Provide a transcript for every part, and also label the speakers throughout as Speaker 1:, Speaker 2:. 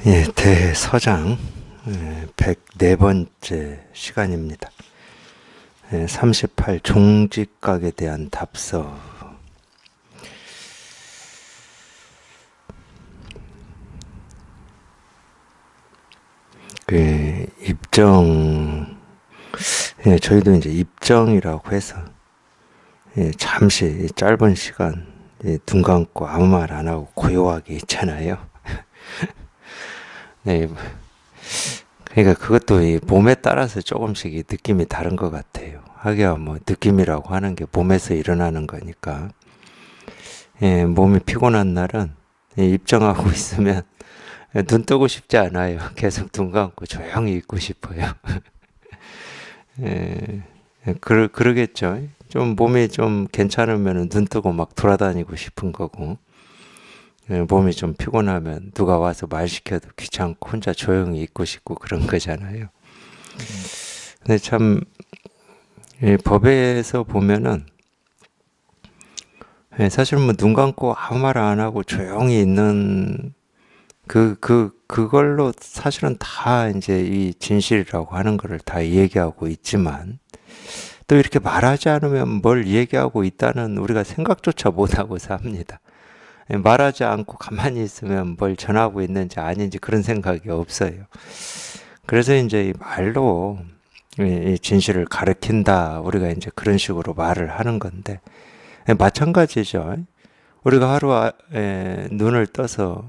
Speaker 1: 예, 대서장 104번째 시간입니다. 38 종직각에 대한 답서. 입정, 저희도 이제 입정이라고 해서 잠시 짧은 시간 눈 감고 아무 말 안 하고 고요하게 있잖아요. 네, 그러니까 그것도 이 몸에 따라서 조금씩 이 느낌이 다른 것 같아요. 하기야 뭐 느낌이라고 하는 게 몸에서 일어나는 거니까. 몸이 피곤한 날은 입정하고 있으면 눈 뜨고 싶지 않아요. 계속 눈 감고 조용히 있고 싶어요. 그러겠죠. 좀 몸이 좀 괜찮으면 눈 뜨고 막 돌아다니고 싶은 거고. 몸이 좀 피곤하면 누가 와서 말 시켜도 귀찮고 혼자 조용히 있고 싶고 그런 거잖아요. 근데 참, 법에서 보면은, 사실 뭐 눈 감고 아무 말 안 하고 조용히 있는 그걸로 사실은 다 이제 이 진실이라고 하는 거를 다 얘기하고 있지만, 또 이렇게 말하지 않으면 뭘 얘기하고 있다는 우리가 생각조차 못하고 삽니다. 말하지 않고 가만히 있으면 뭘 전하고 있는지 아닌지 그런 생각이 없어요. 그래서 이제 이 말로 이 진실을 가르친다. 우리가 이제 그런 식으로 말을 하는 건데, 마찬가지죠. 우리가 눈을 떠서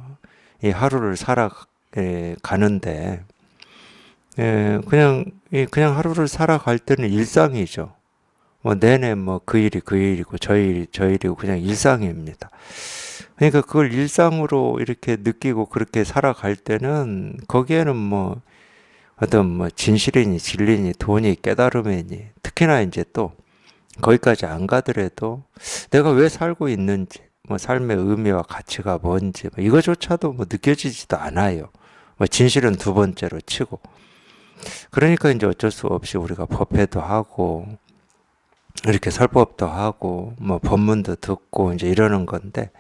Speaker 1: 이 하루를 살아가는데, 그냥 하루를 살아갈 때는 일상이죠. 뭐 내내 뭐 그 일이 그 일이고 저 일이 저 일이고 그냥 일상입니다. 그러니까 그걸 일상으로 이렇게 느끼고 그렇게 살아갈 때는 거기에는 뭐 어떤 뭐 진실이니 진리니 돈이 깨달음이니 특히나 이제 또 거기까지 안 가더라도 내가 왜 살고 있는지 뭐 삶의 의미와 가치가 뭔지 뭐 이거조차도 뭐 느껴지지도 않아요. 뭐 진실은 두 번째로 치고 그러니까 이제 어쩔 수 없이 우리가 법회도 하고 이렇게 설법도 하고 뭐 법문도 듣고 이제 이러는 건데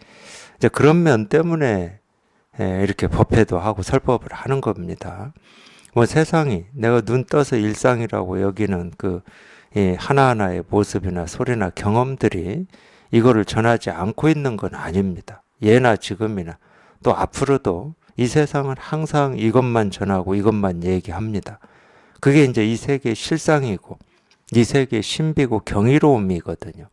Speaker 1: 이제 그런 면 때문에 이렇게 법회도 하고 설법을 하는 겁니다. 뭐 세상이 내가 눈 떠서 일상이라고 여기는 하나하나의 모습이나 소리나 경험들이 이거를 전하지 않고 있는 건 아닙니다. 예나 지금이나 또 앞으로도 이 세상은 항상 이것만 전하고 이것만 얘기합니다. 그게 이제 이 세계의 실상이고 이 세계의 신비고 경이로움이거든요.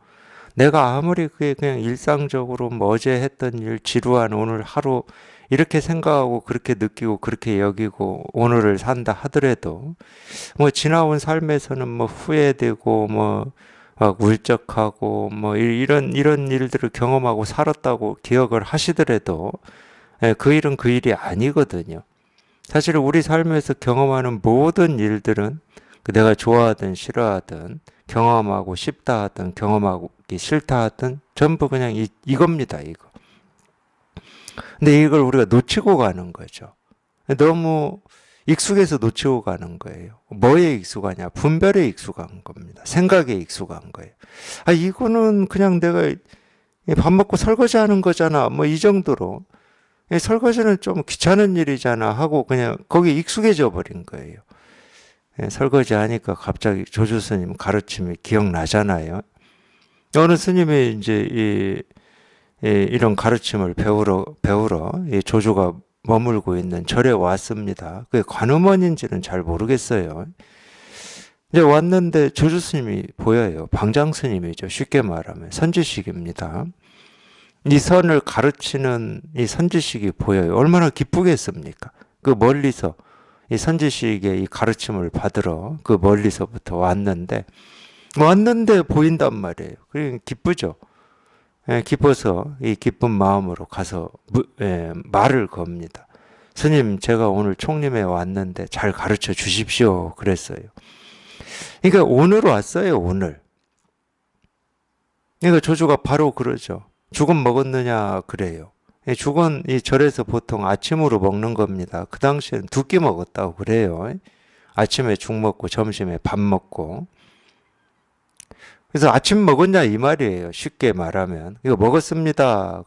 Speaker 1: 내가 아무리 그게 그냥 일상적으로 뭐 어제 했던 일, 지루한 오늘 하루 이렇게 생각하고 그렇게 느끼고 그렇게 여기고 오늘을 산다 하더라도 뭐 지나온 삶에서는 뭐 후회되고 뭐 막 울적하고 뭐 이런 일들을 경험하고 살았다고 기억을 하시더라도 그 일은 그 일이 아니거든요. 사실 우리 삶에서 경험하는 모든 일들은 내가 좋아하든 싫어하든 경험하고 싶다 하든 경험하기 싫다 하든 전부 그냥 이겁니다, 이거. 근데 이걸 우리가 놓치고 가는 거죠. 너무 익숙해서 놓치고 가는 거예요. 뭐에 익숙하냐? 분별에 익숙한 겁니다. 생각에 익숙한 거예요. 아, 이거는 그냥 내가 밥 먹고 설거지 하는 거잖아. 뭐 이 정도로. 설거지는 좀 귀찮은 일이잖아 하고 그냥 거기에 익숙해져 버린 거예요. 설거지 하니까 갑자기 조주 스님 가르침이 기억나잖아요. 어느 스님이 이제 이런 가르침을 배우러 이 조주가 머물고 있는 절에 왔습니다. 그게 관음원인지는 잘 모르겠어요. 이제 왔는데 조주 스님이 보여요. 방장 스님이죠. 쉽게 말하면 선지식입니다. 이 선을 가르치는 이 선지식이 보여요. 얼마나 기쁘겠습니까? 그 멀리서 이 선지식의 이 가르침을 받으러 그 멀리서부터 왔는데 보인단 말이에요. 그러니까 기쁘죠. 기뻐서 이 기쁜 마음으로 가서 말을 겁니다. 스님, 제가 오늘 총림에 왔는데 잘 가르쳐 주십시오. 그랬어요. 그러니까 오늘 왔어요, 오늘. 그러니까 조주가 바로 그러죠. 죽은 먹었느냐 그래요. 죽은 이 절에서 보통 아침으로 먹는 겁니다. 그 당시에는 두 끼 먹었다고 그래요. 아침에 죽 먹고 점심에 밥 먹고. 그래서 아침 먹었냐 이 말이에요. 쉽게 말하면. 이거 먹었습니다.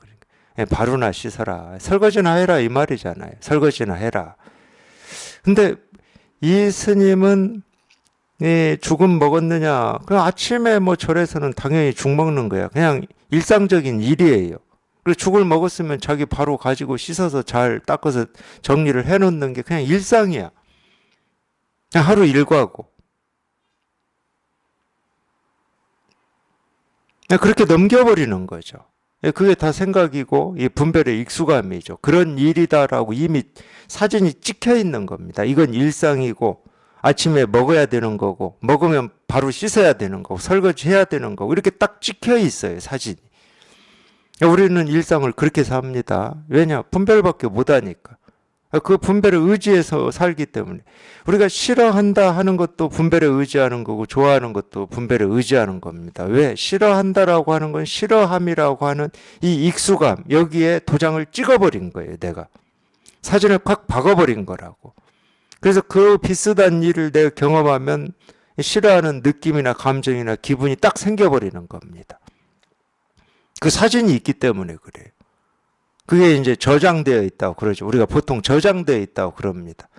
Speaker 1: 바루나 씻어라. 설거지나 해라 이 말이잖아요. 설거지나 해라. 근데 이 스님은 죽은 먹었느냐? 그 아침에 뭐 절에서는 당연히 죽 먹는 거야. 그냥 일상적인 일이에요. 그리고 죽을 먹었으면 자기 바로 가지고 씻어서 잘 닦아서 정리를 해놓는 게 그냥 일상이야. 그냥 하루 일과고. 그냥 그렇게 넘겨버리는 거죠. 그게 다 생각이고 이 분별의 익숙함이죠. 그런 일이다라고 이미 사진이 찍혀 있는 겁니다. 이건 일상이고 아침에 먹어야 되는 거고 먹으면 바로 씻어야 되는 거고 설거지해야 되는 거고 이렇게 딱 찍혀 있어요. 사진이. 우리는 일상을 그렇게 삽니다. 왜냐? 분별밖에 못하니까. 그 분별에 의지해서 살기 때문에 우리가 싫어한다 하는 것도 분별에 의지하는 거고 좋아하는 것도 분별에 의지하는 겁니다. 왜? 싫어한다라고 하는 건 싫어함이라고 하는 이 익숙함 여기에 도장을 찍어버린 거예요. 내가 사진을 팍 박아버린 거라고. 그래서 그 비슷한 일을 내가 경험하면 싫어하는 느낌이나 감정이나 기분이 딱 생겨버리는 겁니다. 그 사진이 있기 때문에 그래요. 그게 이제 저장되어 있다고 그러죠. 우리가 보통 저장되어 있다고 그럽니다.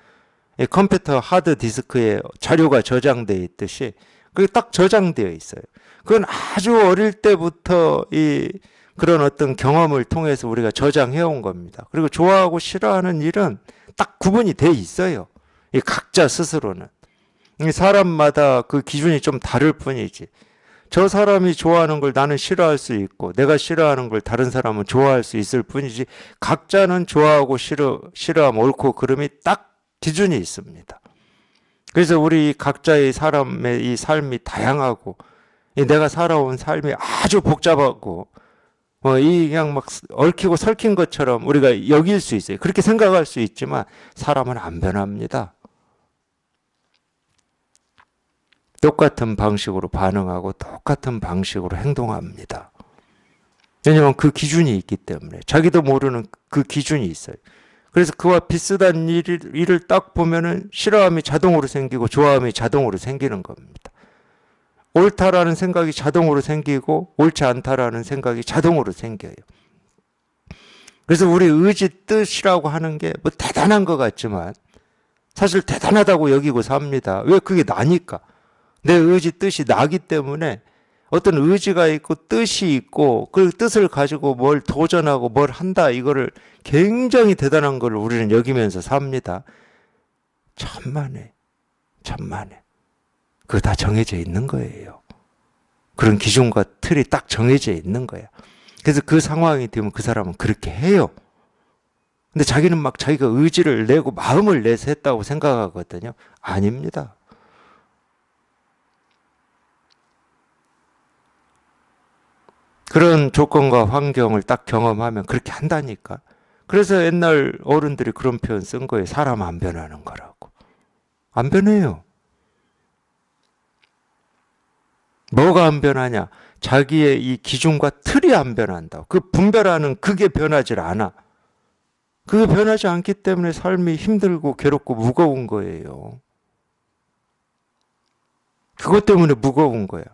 Speaker 1: 컴퓨터 하드 디스크에 자료가 저장되어 있듯이 그게 딱 저장되어 있어요. 그건 아주 어릴 때부터 그런 어떤 경험을 통해서 우리가 저장해 온 겁니다. 그리고 좋아하고 싫어하는 일은 딱 구분이 돼 있어요. 이 각자 스스로는. 이 사람마다 그 기준이 좀 다를 뿐이지. 저 사람이 좋아하는 걸 나는 싫어할 수 있고 내가 싫어하는 걸 다른 사람은 좋아할 수 있을 뿐이지 각자는 좋아하고 싫어함 옳고 그름이 딱 기준이 있습니다. 그래서 우리 각자의 사람의 이 삶이 다양하고 내가 살아온 삶이 아주 복잡하고 그냥 막 얽히고 설킨 것처럼 우리가 여길 수 있어요. 그렇게 생각할 수 있지만 사람은 안 변합니다. 똑같은 방식으로 반응하고 똑같은 방식으로 행동합니다. 왜냐하면 그 기준이 있기 때문에 자기도 모르는 그 기준이 있어요. 그래서 그와 비슷한 일을 딱 보면은 싫어함이 자동으로 생기고 좋아함이 자동으로 생기는 겁니다. 옳다라는 생각이 자동으로 생기고 옳지 않다라는 생각이 자동으로 생겨요. 그래서 우리 의지 뜻이라고 하는 게 뭐 대단한 것 같지만 사실 대단하다고 여기고 삽니다. 왜? 그게 나니까. 내 의지 뜻이 나기 때문에 어떤 의지가 있고 뜻이 있고 그 뜻을 가지고 뭘 도전하고 뭘 한다 이거를 굉장히 대단한 걸 우리는 여기면서 삽니다. 천만에 그거 다 정해져 있는 거예요. 그런 기준과 틀이 딱 정해져 있는 거야. 그래서 그 상황이 되면 그 사람은 그렇게 해요. 근데 자기는 막 자기가 의지를 내고 마음을 내서 했다고 생각하거든요. 아닙니다. 그런 조건과 환경을 딱 경험하면 그렇게 한다니까. 그래서 옛날 어른들이 그런 표현 쓴 거예요. 사람 안 변하는 거라고. 안 변해요. 뭐가 안 변하냐? 자기의 이 기준과 틀이 안 변한다. 그 분별하는 그게 변하질 않아. 그게 변하지 않기 때문에 삶이 힘들고 괴롭고 무거운 거예요. 그것 때문에 무거운 거야.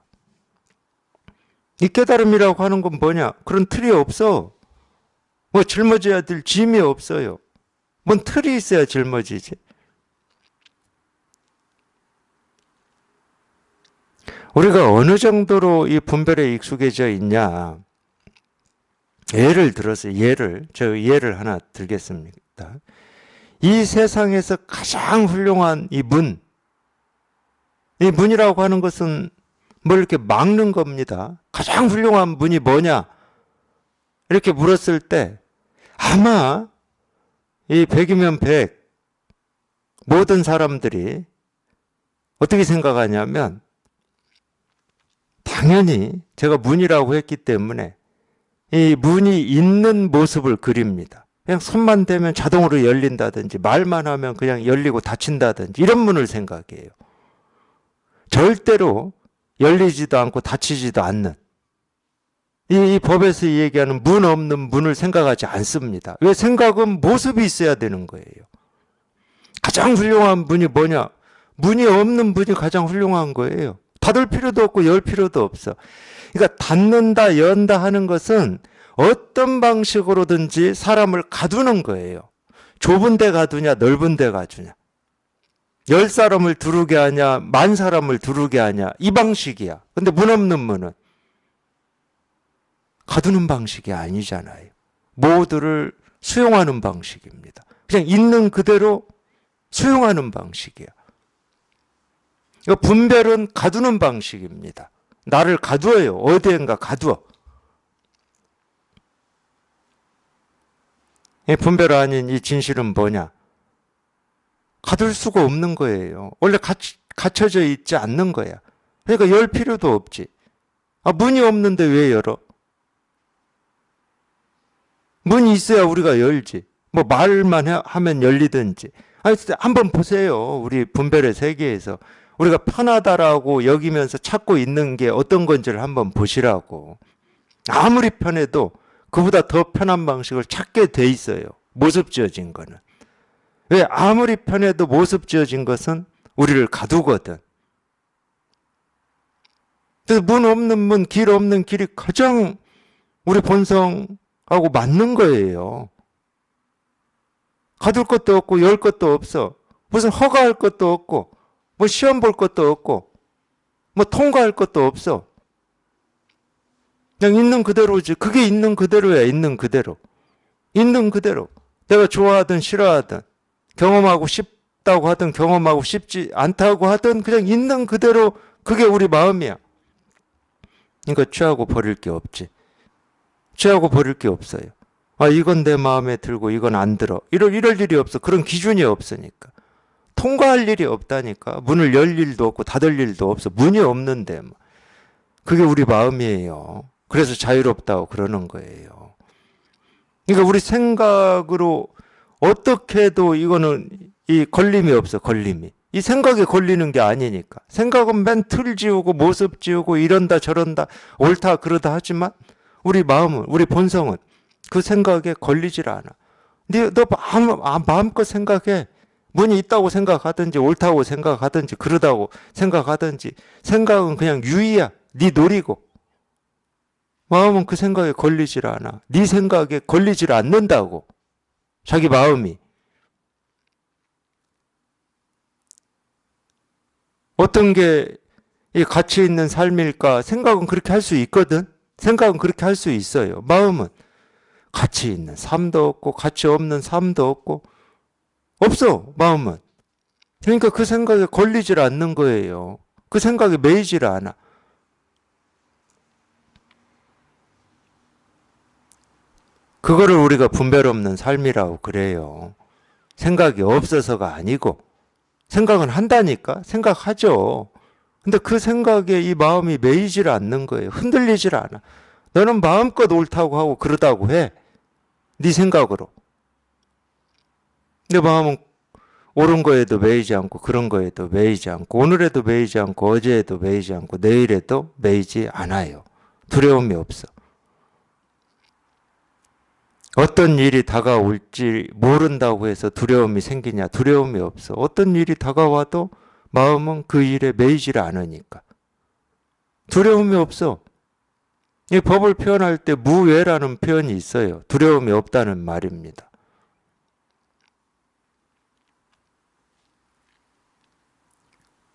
Speaker 1: 이 깨달음이라고 하는 건 뭐냐? 그런 틀이 없어. 뭐 짊어져야 될 짐이 없어요. 뭔 틀이 있어야 짊어지지. 우리가 어느 정도로 이 분별에 익숙해져 있냐? 예를 들어서 저 예를 하나 들겠습니다. 이 세상에서 가장 훌륭한 이 문이라고 하는 것은 뭘 이렇게 막는 겁니다. 가장 훌륭한 문이 뭐냐? 이렇게 물었을 때 아마 이 100이면 100 모든 사람들이 어떻게 생각하냐면 당연히 제가 문이라고 했기 때문에 이 문이 있는 모습을 그립니다. 그냥 손만 대면 자동으로 열린다든지 말만 하면 그냥 열리고 닫힌다든지 이런 문을 생각해요. 절대로 열리지도 않고 닫히지도 않는 이 법에서 얘기하는 문 없는 문을 생각하지 않습니다. 왜? 생각은 모습이 있어야 되는 거예요. 가장 훌륭한 문이 뭐냐? 문이 없는 문이 가장 훌륭한 거예요. 닫을 필요도 없고 열 필요도 없어. 그러니까 닫는다 연다 하는 것은 어떤 방식으로든지 사람을 가두는 거예요. 좁은 데 가두냐, 넓은 데 가두냐. 10사람을 두르게 하냐, 10,000사람을 두르게 하냐. 이 방식이야. 근데 문 없는 문은 가두는 방식이 아니잖아요. 모두를 수용하는 방식입니다. 그냥 있는 그대로 수용하는 방식이야. 이거 분별은 가두는 방식입니다. 나를 가두어요. 어디엔가 가두어. 이 분별 아닌 이 진실은 뭐냐? 가둘 수가 없는 거예요. 원래 갇혀져 있지 않는 거야. 그러니까 열 필요도 없지. 아, 문이 없는데 왜 열어? 문이 있어야 우리가 열지. 뭐 말만 하면 열리든지. 아니, 한번 보세요. 우리 분별의 세계에서. 우리가 편하다라고 여기면서 찾고 있는 게 어떤 건지를 한번 보시라고. 아무리 편해도 그보다 더 편한 방식을 찾게 돼 있어요. 모습 지어진 거는. 왜? 아무리 편해도 모습 지어진 것은 우리를 가두거든. 그래서 문 없는 문, 길 없는 길이 가장 우리 본성하고 맞는 거예요. 가둘 것도 없고 열 것도 없어. 무슨 허가할 것도 없고 뭐 시험 볼 것도 없고 뭐 통과할 것도 없어. 그냥 있는 그대로지. 그게 있는 그대로야. 있는 그대로. 있는 그대로. 내가 좋아하든 싫어하든 경험하고 싶다고 하든 경험하고 싶지 않다고 하든 그냥 있는 그대로 그게 우리 마음이야. 그러니까 취하고 버릴 게 없지. 취하고 버릴 게 없어요. 아, 이건 내 마음에 들고 이건 안 들어. 이럴 일이 없어. 그런 기준이 없으니까. 통과할 일이 없다니까. 문을 열 일도 없고 닫을 일도 없어. 문이 없는데. 그게 우리 마음이에요. 그래서 자유롭다고 그러는 거예요. 그러니까 우리 생각으로 어떻게 해도 이거는 이 걸림이 없어. 걸림이. 이 생각에 걸리는 게 아니니까. 생각은 맨 틀 지우고 모습 지우고 이런다 저런다 옳다 그러다 하지만 우리 마음은 우리 본성은 그 생각에 걸리질 않아. 너 마음껏 생각해. 문이 있다고 생각하든지 옳다고 생각하든지 그러다고 생각하든지 생각은 그냥 유의야. 네 놀이고. 마음은 그 생각에 걸리질 않아. 네 생각에 걸리질 않는다고. 자기 마음이. 어떤 게 이 가치 있는 삶일까? 생각은 그렇게 할 수 있거든. 생각은 그렇게 할 수 있어요. 마음은 가치 있는 삶도 없고 가치 없는 삶도 없고 없어. 마음은. 그러니까 그 생각에 걸리질 않는 거예요. 그 생각에 매이질 않아. 그거를 우리가 분별 없는 삶이라고 그래요. 생각이 없어서가 아니고 생각은 한다니까. 생각하죠. 근데 그 생각에 이 마음이 매이질 않는 거예요. 흔들리질 않아. 너는 마음껏 옳다고 하고 그러다고 해. 네 생각으로. 내 마음은 옳은 거에도 매이지 않고 그런 거에도 매이지 않고 오늘에도 매이지 않고 어제에도 매이지 않고 내일에도 매이지 않아요. 두려움이 없어. 어떤 일이 다가올지 모른다고 해서 두려움이 생기냐? 두려움이 없어. 어떤 일이 다가와도 마음은 그 일에 매이지를 않으니까. 두려움이 없어. 이 법을 표현할 때 무외라는 표현이 있어요. 두려움이 없다는 말입니다.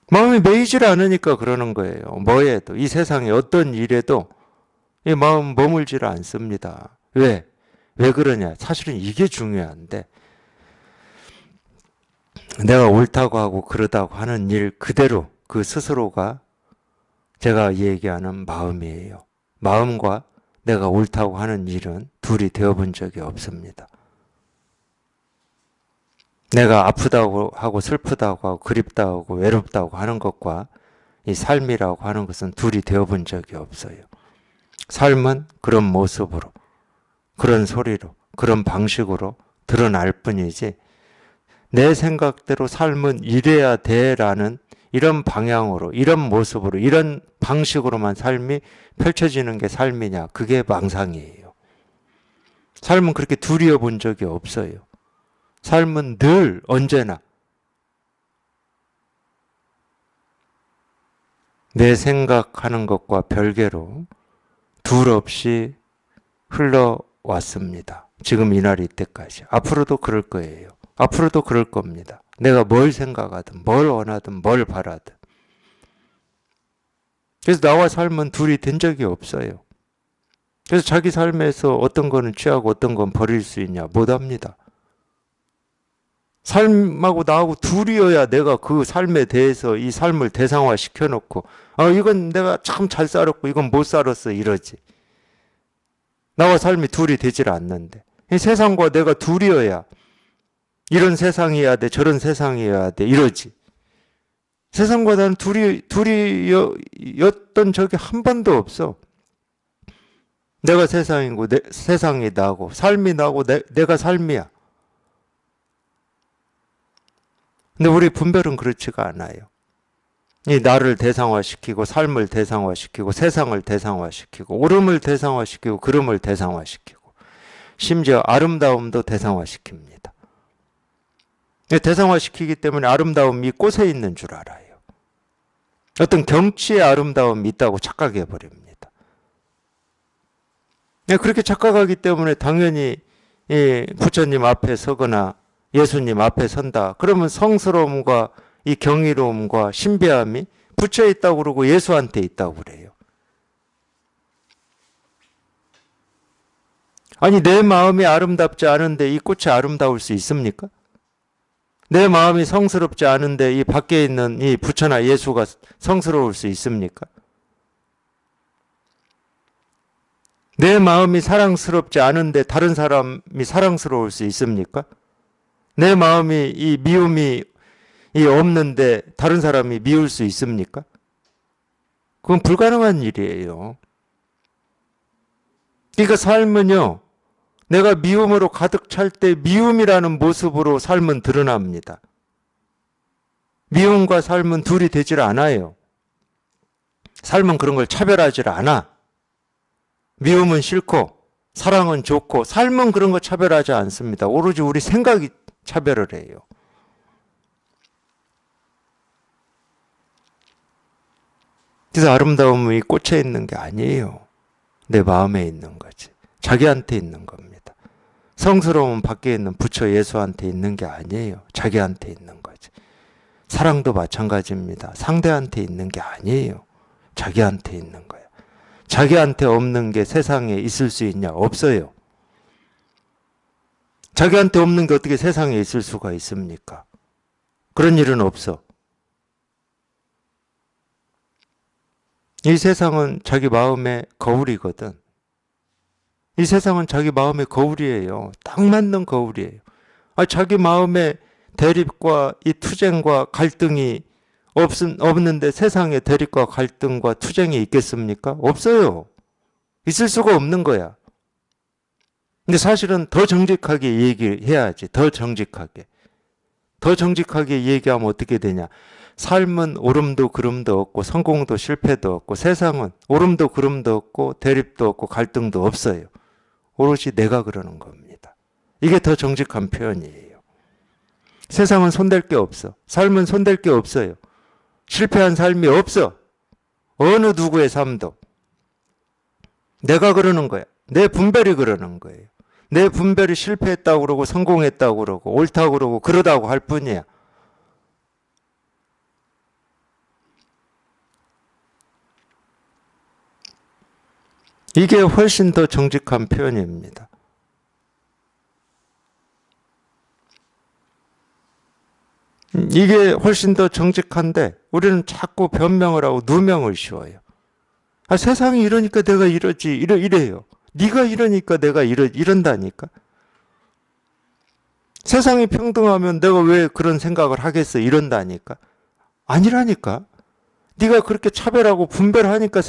Speaker 1: 마음이 매이지를 않으니까 그러는 거예요. 뭐에도 이 세상에 어떤 일에도 이 마음 머물지를 않습니다. 왜? 왜 그러냐? 사실은 이게 중요한데 내가 옳다고 하고 그러다고 하는 일 그대로 그 스스로가 제가 얘기하는 마음이에요. 마음과 내가 옳다고 하는 일은 둘이 되어본 적이 없습니다. 내가 아프다고 하고 슬프다고 하고 그립다고 하고 외롭다고 하는 것과 이 삶이라고 하는 것은 둘이 되어본 적이 없어요. 삶은 그런 모습으로, 그런 소리로, 그런 방식으로 드러날 뿐이지 내 생각대로 삶은 이래야 돼라는 이런 방향으로, 이런 모습으로, 이런 방식으로만 삶이 펼쳐지는 게 삶이냐? 그게 망상이에요. 삶은 그렇게 둘이어 본 적이 없어요. 삶은 늘 언제나 내 생각하는 것과 별개로 둘 없이 흘러왔습니다. 지금 이날 이때까지. 앞으로도 그럴 거예요. 앞으로도 그럴 겁니다. 내가 뭘 생각하든 뭘 원하든 뭘 바라든. 그래서 나와 삶은 둘이 된 적이 없어요. 그래서 자기 삶에서 어떤 거는 취하고 어떤 건 버릴 수 있냐? 못합니다. 삶하고 나하고 둘이어야 내가 그 삶에 대해서 이 삶을 대상화 시켜놓고 이건 내가 참 잘 살았고 이건 못 살았어 이러지. 나와 삶이 둘이 되질 않는데 이 세상과 내가 둘이어야 이런 세상이어야 돼 저런 세상이어야 돼 이러지. 세상과 나는 둘이였던 적이 한 번도 없어. 내가 세상이고 세상이 나고 삶이 나고 내가 삶이야. 근데 우리 분별은 그렇지가 않아요. 이 나를 대상화시키고 삶을 대상화시키고 세상을 대상화시키고 옳음을 대상화시키고 그름을 대상화시키고 심지어 아름다움도 대상화시킵니다. 대상화시키기 때문에 아름다움이 꽃에 있는 줄 알아요. 어떤 경치의 아름다움이 있다고 착각해버립니다. 그렇게 착각하기 때문에 당연히 부처님 앞에 서거나 예수님 앞에 선다. 그러면 성스러움과 이 경이로움과 신비함이 부처에 있다고 그러고 예수한테 있다고 그래요. 아니 내 마음이 아름답지 않은데 이 꽃이 아름다울 수 있습니까? 내 마음이 성스럽지 않은데 이 밖에 있는 이 부처나 예수가 성스러울 수 있습니까? 내 마음이 사랑스럽지 않은데 다른 사람이 사랑스러울 수 있습니까? 내 마음이 이 미움이 없는데 다른 사람이 미울 수 있습니까? 그건 불가능한 일이에요. 그러니까 삶은요, 내가 미움으로 가득 찰 때 미움이라는 모습으로 삶은 드러납니다. 미움과 삶은 둘이 되질 않아요. 삶은 그런 걸 차별하질 않아. 미움은 싫고 사랑은 좋고 삶은 그런 거 차별하지 않습니다. 오로지 우리 생각이 차별을 해요. 그래서 아름다움이 꽃에 있는 게 아니에요. 내 마음에 있는 거지. 자기한테 있는 겁니다. 성스러움은 밖에 있는 부처 예수한테 있는 게 아니에요. 자기한테 있는 거지. 사랑도 마찬가지입니다. 상대한테 있는 게 아니에요. 자기한테 있는 거야. 자기한테 없는 게 세상에 있을 수 있냐? 없어요. 자기한테 없는 게 어떻게 세상에 있을 수가 있습니까? 그런 일은 없어. 이 세상은 자기 마음의 거울이거든. 이 세상은 자기 마음의 거울이에요. 딱 맞는 거울이에요. 자기 마음의 대립과 이 투쟁과 갈등이 없는데 세상에 대립과 갈등과 투쟁이 있겠습니까? 없어요. 있을 수가 없는 거야. 근데 사실은 더 정직하게 얘기해야지. 더 정직하게. 더 정직하게 얘기하면 어떻게 되냐. 삶은 오름도 그름도 없고 성공도 실패도 없고 세상은 오름도 그름도 없고 대립도 없고 갈등도 없어요. 오롯이 내가 그러는 겁니다. 이게 더 정직한 표현이에요. 세상은 손댈 게 없어. 삶은 손댈 게 없어요. 실패한 삶이 없어. 어느 누구의 삶도. 내가 그러는 거야. 내 분별이 그러는 거예요. 내 분별이 실패했다고 그러고 성공했다고 그러고 옳다고 그러고 그러다고 할 뿐이야. 이게 훨씬 더 정직한 표현입니다. 이게 훨씬 더 정직한데 우리는 자꾸 변명을 하고 누명을 씌워요. 세상이 이러니까 내가 이러지 이래요. 네가 이러니까 내가 이런다니까. 세상이 평등하면 내가 왜 그런 생각을 하겠어 이런다니까. 아니라니까. 네가 그렇게 차별하고 분별하니까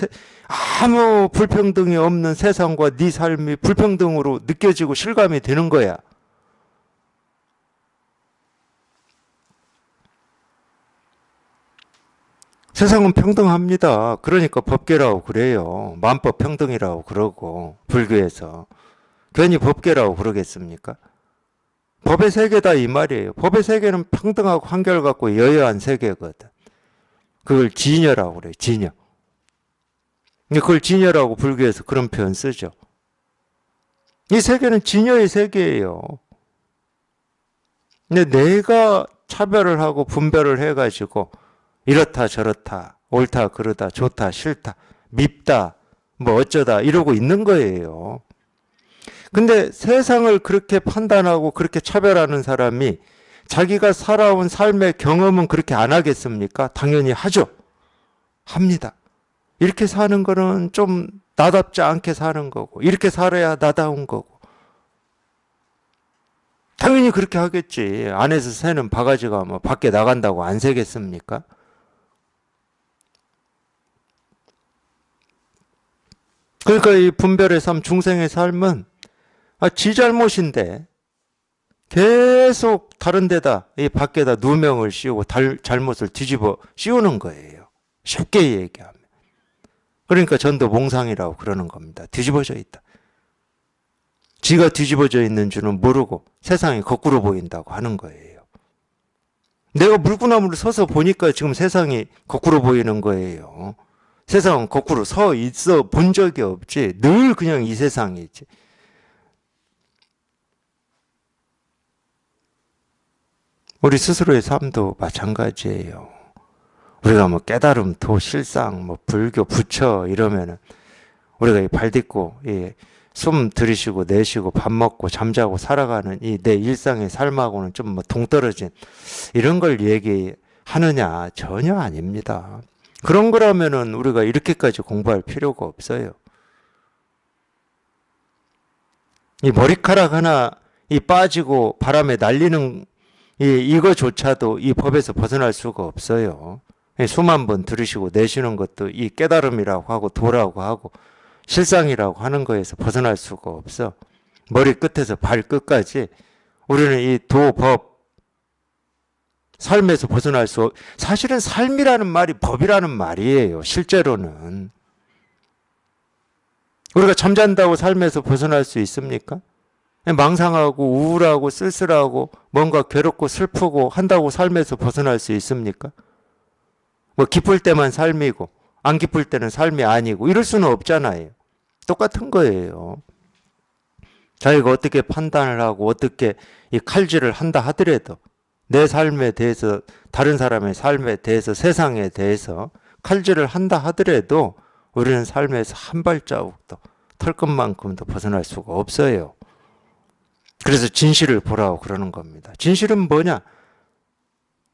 Speaker 1: 아무 불평등이 없는 세상과 네 삶이 불평등으로 느껴지고 실감이 되는 거야. 세상은 평등합니다. 그러니까 법계라고 그래요. 만법 평등이라고 그러고 불교에서. 괜히 법계라고 그러겠습니까? 법의 세계다 이 말이에요. 법의 세계는 평등하고 한결같고 여여한 세계거든. 그걸 진여라고 그래요. 진여. 그걸 진여라고 불교에서 그런 표현 쓰죠. 이 세계는 진여의 세계예요. 근데 내가 차별을 하고 분별을 해가지고 이렇다 저렇다, 옳다 그르다, 좋다 싫다, 밉다, 뭐 어쩌다 이러고 있는 거예요. 근데 세상을 그렇게 판단하고 그렇게 차별하는 사람이 자기가 살아온 삶의 경험은 그렇게 안 하겠습니까? 당연히 하죠. 합니다. 이렇게 사는 거는 좀 나답지 않게 사는 거고, 이렇게 살아야 나다운 거고. 당연히 그렇게 하겠지. 안에서 새는 바가지가 뭐 밖에 나간다고 안 새겠습니까? 그러니까 이 분별의 삶, 중생의 삶은 지 잘못인데 계속 다른 데다, 이 밖에다 누명을 씌우고 잘못을 뒤집어 씌우는 거예요. 쉽게 얘기하면. 그러니까 전도 몽상이라고 그러는 겁니다. 뒤집어져 있다. 지가 뒤집어져 있는 줄은 모르고 세상이 거꾸로 보인다고 하는 거예요. 내가 물구나무로 서서 보니까 지금 세상이 거꾸로 보이는 거예요. 세상은 거꾸로 서 있어 본 적이 없지. 늘 그냥 이 세상이지. 우리 스스로의 삶도 마찬가지예요. 우리가 뭐 깨달음, 도, 실상, 뭐 불교, 부처 이러면은 우리가 이 발 딛고 숨 들이쉬고 내쉬고 밥 먹고 잠자고 살아가는 이 내 일상의 삶하고는 좀 뭐 동떨어진 이런 걸 얘기하느냐? 전혀 아닙니다. 그런 거라면은 우리가 이렇게까지 공부할 필요가 없어요. 이 머리카락 하나 이 빠지고 바람에 날리는 이거조차도 이 법에서 벗어날 수가 없어요. 숨 한 번 들이쉬고 내쉬는 것도 이 깨달음이라고 하고 도라고 하고 실상이라고 하는 거에서 벗어날 수가 없어. 머리끝에서 발끝까지 우리는 이 도, 법, 삶에서 벗어날 수 사실은 삶이라는 말이 법이라는 말이에요. 실제로는. 우리가 잠잔다고 삶에서 벗어날 수 있습니까? 망상하고 우울하고 쓸쓸하고 뭔가 괴롭고 슬프고 한다고 삶에서 벗어날 수 있습니까? 뭐 기쁠 때만 삶이고 안 기쁠 때는 삶이 아니고 이럴 수는 없잖아요. 똑같은 거예요. 자기가 어떻게 판단을 하고 어떻게 이 칼질을 한다 하더라도 내 삶에 대해서 다른 사람의 삶에 대해서 세상에 대해서 칼질을 한다 하더라도 우리는 삶에서 한 발자국도 털끝만큼도 벗어날 수가 없어요. 그래서 진실을 보라고 그러는 겁니다. 진실은 뭐냐?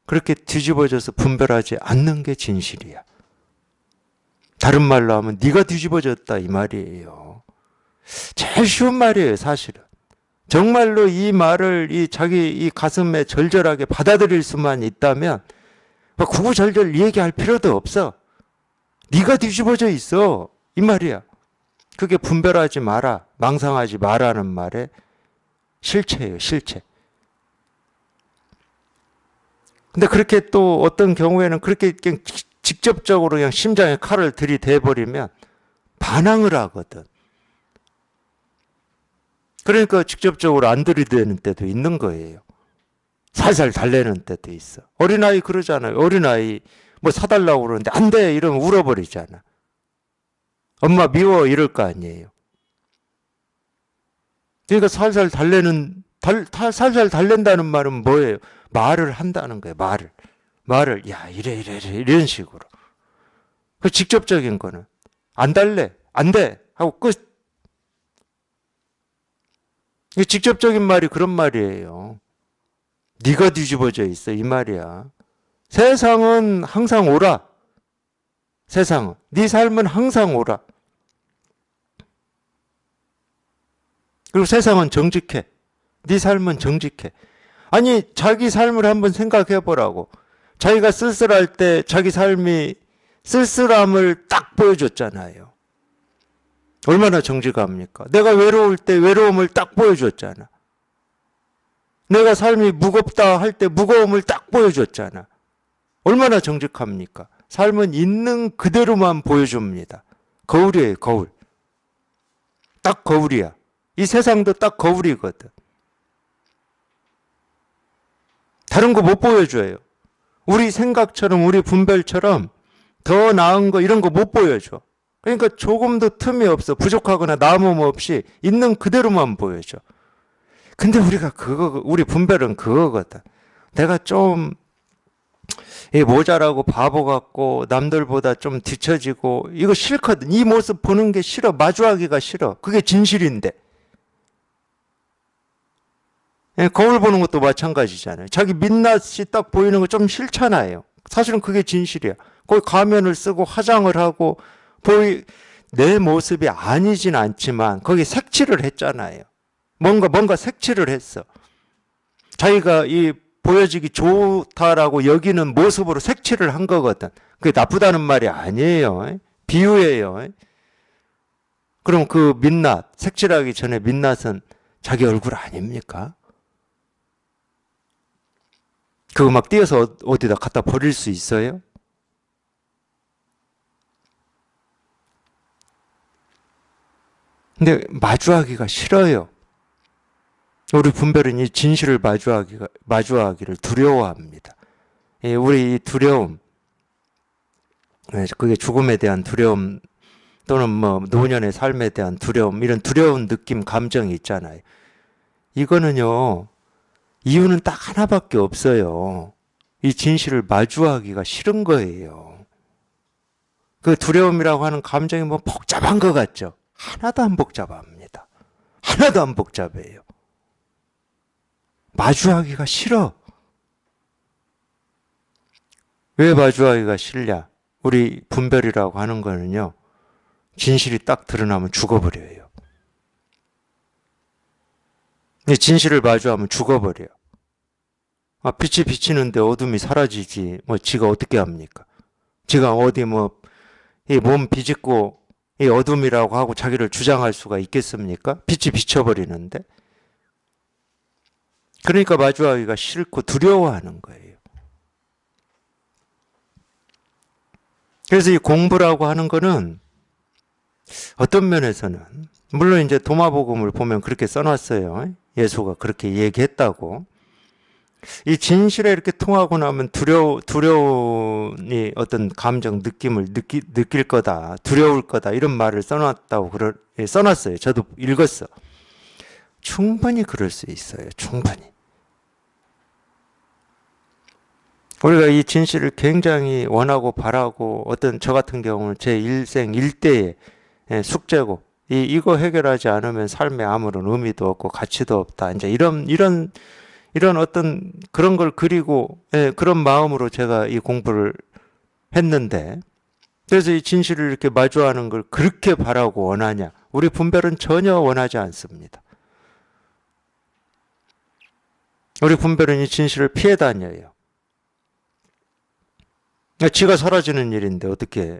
Speaker 1: 그렇게 뒤집어져서 분별하지 않는 게 진실이야. 다른 말로 하면 네가 뒤집어졌다 이 말이에요. 제일 쉬운 말이에요, 사실은. 정말로 이 말을 자기 이 가슴에 절절하게 받아들일 수만 있다면 구구절절 얘기할 필요도 없어. 네가 뒤집어져 있어 이 말이야. 그게 분별하지 마라, 망상하지 마라는 말의 실체예요, 실체. 근데 그렇게 또 어떤 경우에는 그렇게 그냥 직접적으로 그냥 심장에 칼을 들이대버리면 반항을 하거든. 그러니까 직접적으로 안 들이대는 때도 있는 거예요. 살살 달래는 때도 있어. 어린아이 그러잖아요. 어린아이 뭐 사달라고 그러는데 안 돼 이러면 울어버리잖아. 엄마 미워 이럴 거 아니에요. 그러니까 살살 달랜다는 말은 뭐예요? 말을 한다는 거예요. 말을 야 이래 이런 식으로. 그 직접적인 거는 안 달래 안 돼 하고 끝. 직접적인 말이 그런 말이에요. 네가 뒤집어져 있어 이 말이야. 세상은 항상 오라. 세상은 네 삶은 항상 오라. 그리고 세상은 정직해. 네 삶은 정직해. 아니 자기 삶을 한번 생각해 보라고. 자기가 쓸쓸할 때 자기 삶이 쓸쓸함을 딱 보여줬잖아요. 얼마나 정직합니까? 내가 외로울 때 외로움을 딱 보여줬잖아. 내가 삶이 무겁다 할 때 무거움을 딱 보여줬잖아. 얼마나 정직합니까? 삶은 있는 그대로만 보여줍니다. 거울이에요, 거울. 딱 거울이야. 이 세상도 딱 거울이거든. 다른 거 못 보여줘요. 우리 생각처럼 우리 분별처럼 더 나은 거 이런 거 못 보여줘. 그러니까 조금도 틈이 없어. 부족하거나 남음 없이 있는 그대로만 보여줘. 근데 우리 분별은 그거거든. 내가 좀 모자라고 바보 같고 남들보다 좀 뒤처지고 이거 싫거든. 이 모습 보는 게 싫어. 마주하기가 싫어. 그게 진실인데. 거울 보는 것도 마찬가지잖아요. 자기 민낯이 딱 보이는 거 좀 싫잖아요. 사실은 그게 진실이야. 거기 가면을 쓰고 화장을 하고 내 모습이 아니진 않지만 거기 색칠을 했잖아요. 뭔가 색칠을 했어. 자기가 보여지기 좋다라고 여기는 모습으로 색칠을 한 거거든. 그게 나쁘다는 말이 아니에요. 비유예요. 그럼 그 민낯, 색칠하기 전에 민낯은 자기 얼굴 아닙니까? 그거 막 띄어서 어디다 갖다 버릴 수 있어요? 근데 마주하기가 싫어요. 우리 분별은 이 진실을 마주하기를 두려워합니다. 우리 이 두려움, 그게 죽음에 대한 두려움 또는 뭐 노년의 삶에 대한 두려움, 이런 두려운 느낌, 감정이 있잖아요. 이거는요, 이유는 딱 하나밖에 없어요. 이 진실을 마주하기가 싫은 거예요. 그 두려움이라고 하는 감정이 뭐 복잡한 것 같죠? 하나도 안 복잡합니다. 하나도 안 복잡해요. 마주하기가 싫어. 왜 마주하기가 싫냐? 우리 분별이라고 하는 거는요, 진실이 딱 드러나면 죽어버려요. 진실을 마주하면 죽어버려요. 빛이 비치는데 어둠이 사라지지, 지가 어떻게 합니까? 지가 어디 이 몸 비집고 이 어둠이라고 하고 자기를 주장할 수가 있겠습니까? 빛이 비쳐버리는데. 그러니까 마주하기가 싫고 두려워하는 거예요. 그래서 이 공부라고 하는 거는 어떤 면에서는, 물론 이제 도마복음을 보면 그렇게 써놨어요. 예수가 그렇게 얘기했다고. 이 진실에 이렇게 통하고 나면 두려움이 어떤 감정, 느낌을 느낄 거다, 두려울 거다, 이런 말을 써놨어요. 저도 읽었어. 충분히 그럴 수 있어요. 충분히. 우리가 이 진실을 굉장히 원하고 바라고, 저 같은 경우는 제 일생 일대의 숙제고, 이거 해결하지 않으면 삶에 아무런 의미도 없고 가치도 없다. 이제 이런 어떤 그런 걸 그리고, 그런 마음으로 제가 이 공부를 했는데, 그래서 이 진실을 이렇게 마주하는 걸 그렇게 바라고 원하냐? 우리 분별은 전혀 원하지 않습니다. 우리 분별은 이 진실을 피해 다녀요. 지가 사라지는 일인데 어떻게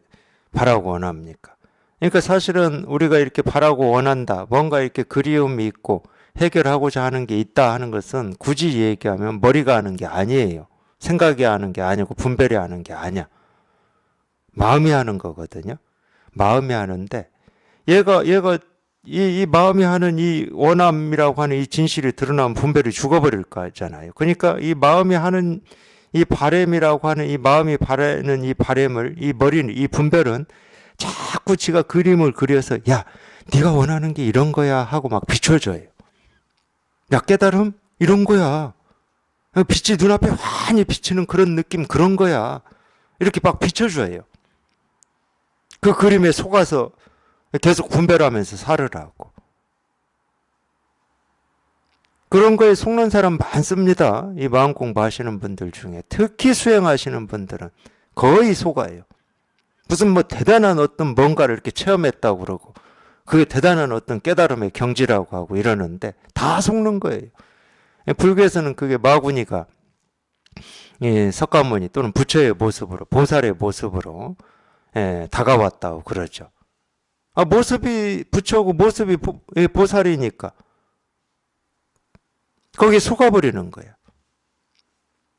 Speaker 1: 바라고 원합니까? 그러니까 사실은 우리가 이렇게 바라고 원한다, 뭔가 이렇게 그리움이 있고 해결하고자 하는 게 있다 하는 것은 굳이 얘기하면 머리가 하는 게 아니에요. 생각이 하는 게 아니고 분별이 하는 게 아니야. 마음이 하는 거거든요. 마음이 하는데 이 마음이 하는 이 원함이라고 하는 이 진실이 드러나면 분별이 죽어버릴 거잖아요. 그러니까 이 마음이 하는 이 바램이라고 하는 이 마음이 바라는 이 바램을 이 분별은 자꾸 지가 그림을 그려서 야, 네가 원하는 게 이런 거야 하고 막 비춰줘요. 야, 깨달음? 이런 거야. 빛이 눈앞에 환히 비치는 그런 느낌, 그런 거야. 이렇게 막 비춰줘요. 그 그림에 속아서 계속 분별하면서 살으라고. 그런 거에 속는 사람 많습니다. 이 마음 공부하시는 분들 중에. 특히 수행하시는 분들은 거의 속아요. 무슨 대단한 어떤 뭔가를 이렇게 체험했다고 그러고, 그게 대단한 어떤 깨달음의 경지라고 하고 이러는데 다 속는 거예요. 불교에서는 그게 마구니가 석가모니 또는 부처의 모습으로, 보살의 모습으로 다가왔다고 그러죠. 모습이 부처고 모습이 보살이니까 거기에 속아버리는 거야.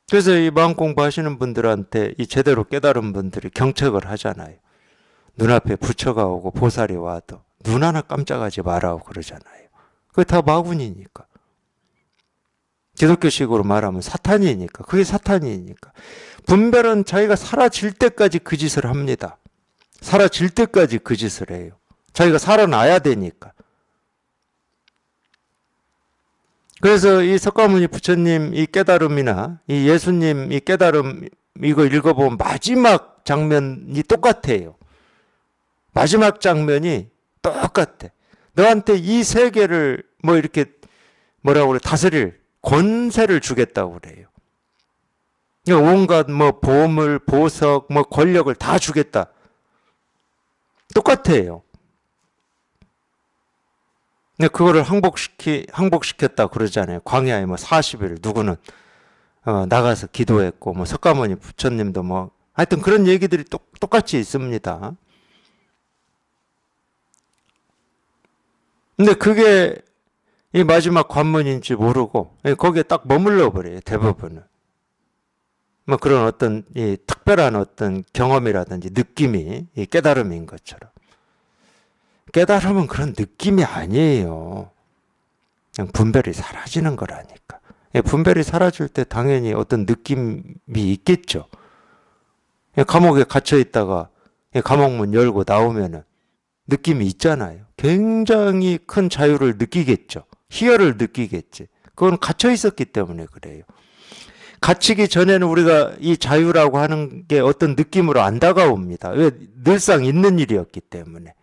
Speaker 1: 그래서 이 마음 공부하시는 분들한테 이 제대로 깨달은 분들이 경책을 하잖아요. 눈앞에 부처가 오고 보살이 와도 눈 하나 깜짝하지 말라고 그러잖아요. 그게 다 마군이니까. 기독교식으로 말하면 사탄이니까. 그게 사탄이니까. 분별은 자기가 사라질 때까지 그 짓을 합니다. 사라질 때까지 그 짓을 해요. 자기가 살아나야 되니까. 그래서 이 석가모니 부처님 이 깨달음이나 이 예수님 이 깨달음 이거 읽어보면 마지막 장면이 똑같아요. 마지막 장면이 똑같아. 너한테 이 세계를 뭐 이렇게 뭐라고 그래 다스릴 권세를 주겠다고 그래요. 온갖 뭐 보물, 보석, 뭐 권력을 다 주겠다. 똑같아요. 근데 그거를 항복시켰다 그러잖아요. 광야에 뭐 40일 누구는 나가서 기도했고 뭐 석가모니 부처님도 뭐 하여튼 그런 얘기들이 똑같이 있습니다. 근데 그게 이 마지막 관문인지 모르고 거기에 딱 머물러 버려요. 대부분은. 뭐 그런 어떤 이 특별한 어떤 경험이라든지 느낌이 이 깨달음인 것처럼. 깨달음은 그런 느낌이 아니에요. 그냥 분별이 사라지는 거라니까. 분별이 사라질 때 당연히 어떤 느낌이 있겠죠. 감옥에 갇혀 있다가 감옥문 열고 나오면은 느낌이 있잖아요. 굉장히 큰 자유를 느끼겠죠. 희열을 느끼겠지. 그건 갇혀 있었기 때문에 그래요. 갇히기 전에는 우리가 이 자유라고 하는 게 어떤 느낌으로 안 다가옵니다. 왜? 늘상 있는 일이었기 때문에.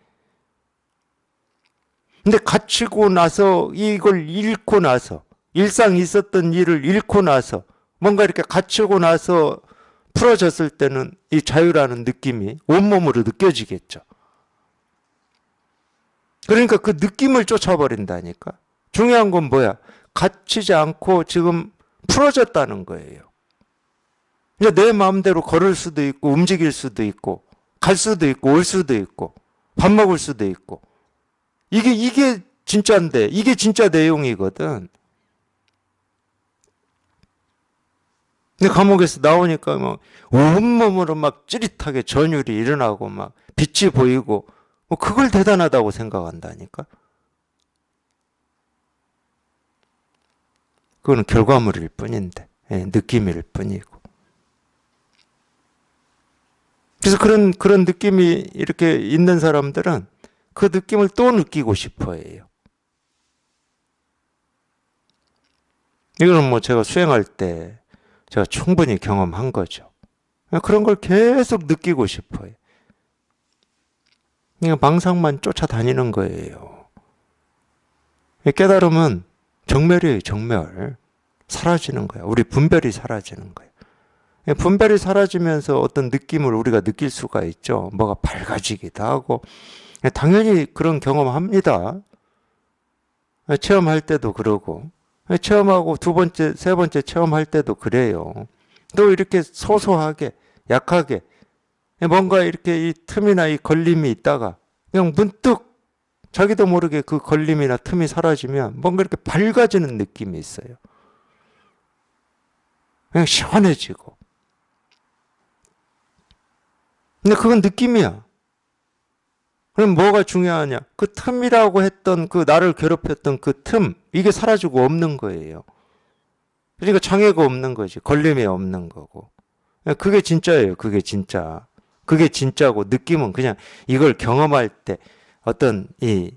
Speaker 1: 근데 갇히고 나서 이걸 잃고 나서 일상 있었던 일을 잃고 나서 뭔가 이렇게 갇히고 나서 풀어졌을 때는 이 자유라는 느낌이 온몸으로 느껴지겠죠. 그러니까 그 느낌을 쫓아버린다니까. 중요한 건 뭐야? 갇히지 않고 지금 풀어졌다는 거예요. 그러니까 내 마음대로 걸을 수도 있고 움직일 수도 있고 갈 수도 있고 올 수도 있고 밥 먹을 수도 있고 이게 진짜인데 이게 진짜 내용이거든. 근데 감옥에서 나오니까 막 온몸으로 막 찌릿하게 전율이 일어나고 막 빛이 보이고 뭐 그걸 대단하다고 생각한다니까. 그거는 결과물일 뿐인데 느낌일 뿐이고. 그래서 그런 느낌이 이렇게 있는 사람들은 그 느낌을 또 느끼고 싶어 해요. 이거는 뭐 제가 수행할 때 제가 충분히 경험한 거죠. 그런 걸 계속 느끼고 싶어요. 그러니까 망상만 쫓아다니는 거예요. 깨달음은 정멸이에요, 정멸. 사라지는 거야. 우리 분별이 사라지는 거예요. 분별이 사라지면서 어떤 느낌을 우리가 느낄 수가 있죠. 뭐가 밝아지기도 하고. 당연히 그런 경험합니다. 체험할 때도 그러고. 체험하고 두 번째, 세 번째 체험할 때도 그래요. 또 이렇게 소소하게, 약하게, 뭔가 이렇게 이 틈이나 이 걸림이 있다가 그냥 문득 자기도 모르게 그 걸림이나 틈이 사라지면 뭔가 이렇게 밝아지는 느낌이 있어요. 그냥 시원해지고. 근데 그건 느낌이야. 그럼 뭐가 중요하냐? 그 틈이라고 했던 그 나를 괴롭혔던 그 틈, 이게 사라지고 없는 거예요. 그러니까 장애가 없는 거지. 걸림이 없는 거고. 그게 진짜예요. 그게 진짜. 그게 진짜고 느낌은 그냥 이걸 경험할 때 어떤 이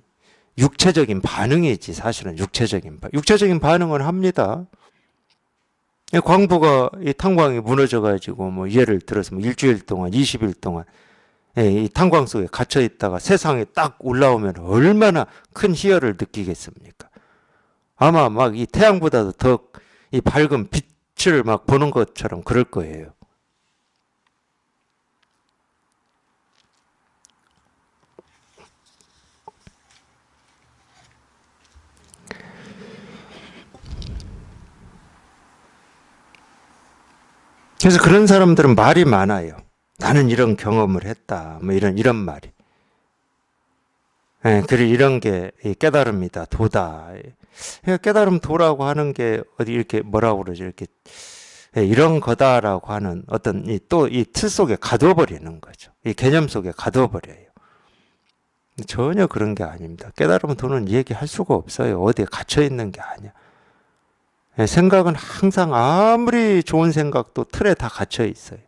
Speaker 1: 육체적인 반응이지. 사실은 육체적인 반응은 합니다. 광부가 이 탄광이 무너져가지고 뭐 예를 들어서 뭐 일주일 동안 20일 동안 이 탄광 속에 갇혀 있다가 세상에 딱 올라오면 얼마나 큰 희열을 느끼겠습니까? 아마 막 이 태양보다도 더 이 밝은 빛을 막 보는 것처럼 그럴 거예요. 그래서 그런 사람들은 말이 많아요. 나는 이런 경험을 했다. 뭐 이런 말이. 그리고 이런 게 깨달음이다. 도다. 깨달음 도라고 하는 게 어디 이렇게 뭐라고 그러죠? 이렇게 이런 거다라고 하는 어떤 또 이 틀 속에 가둬버리는 거죠. 이 개념 속에 가둬버려요. 전혀 그런 게 아닙니다. 깨달음은 도는 얘기할 수가 없어요. 어디에 갇혀 있는 게 아니야. 생각은 항상 아무리 좋은 생각도 틀에 다 갇혀 있어요.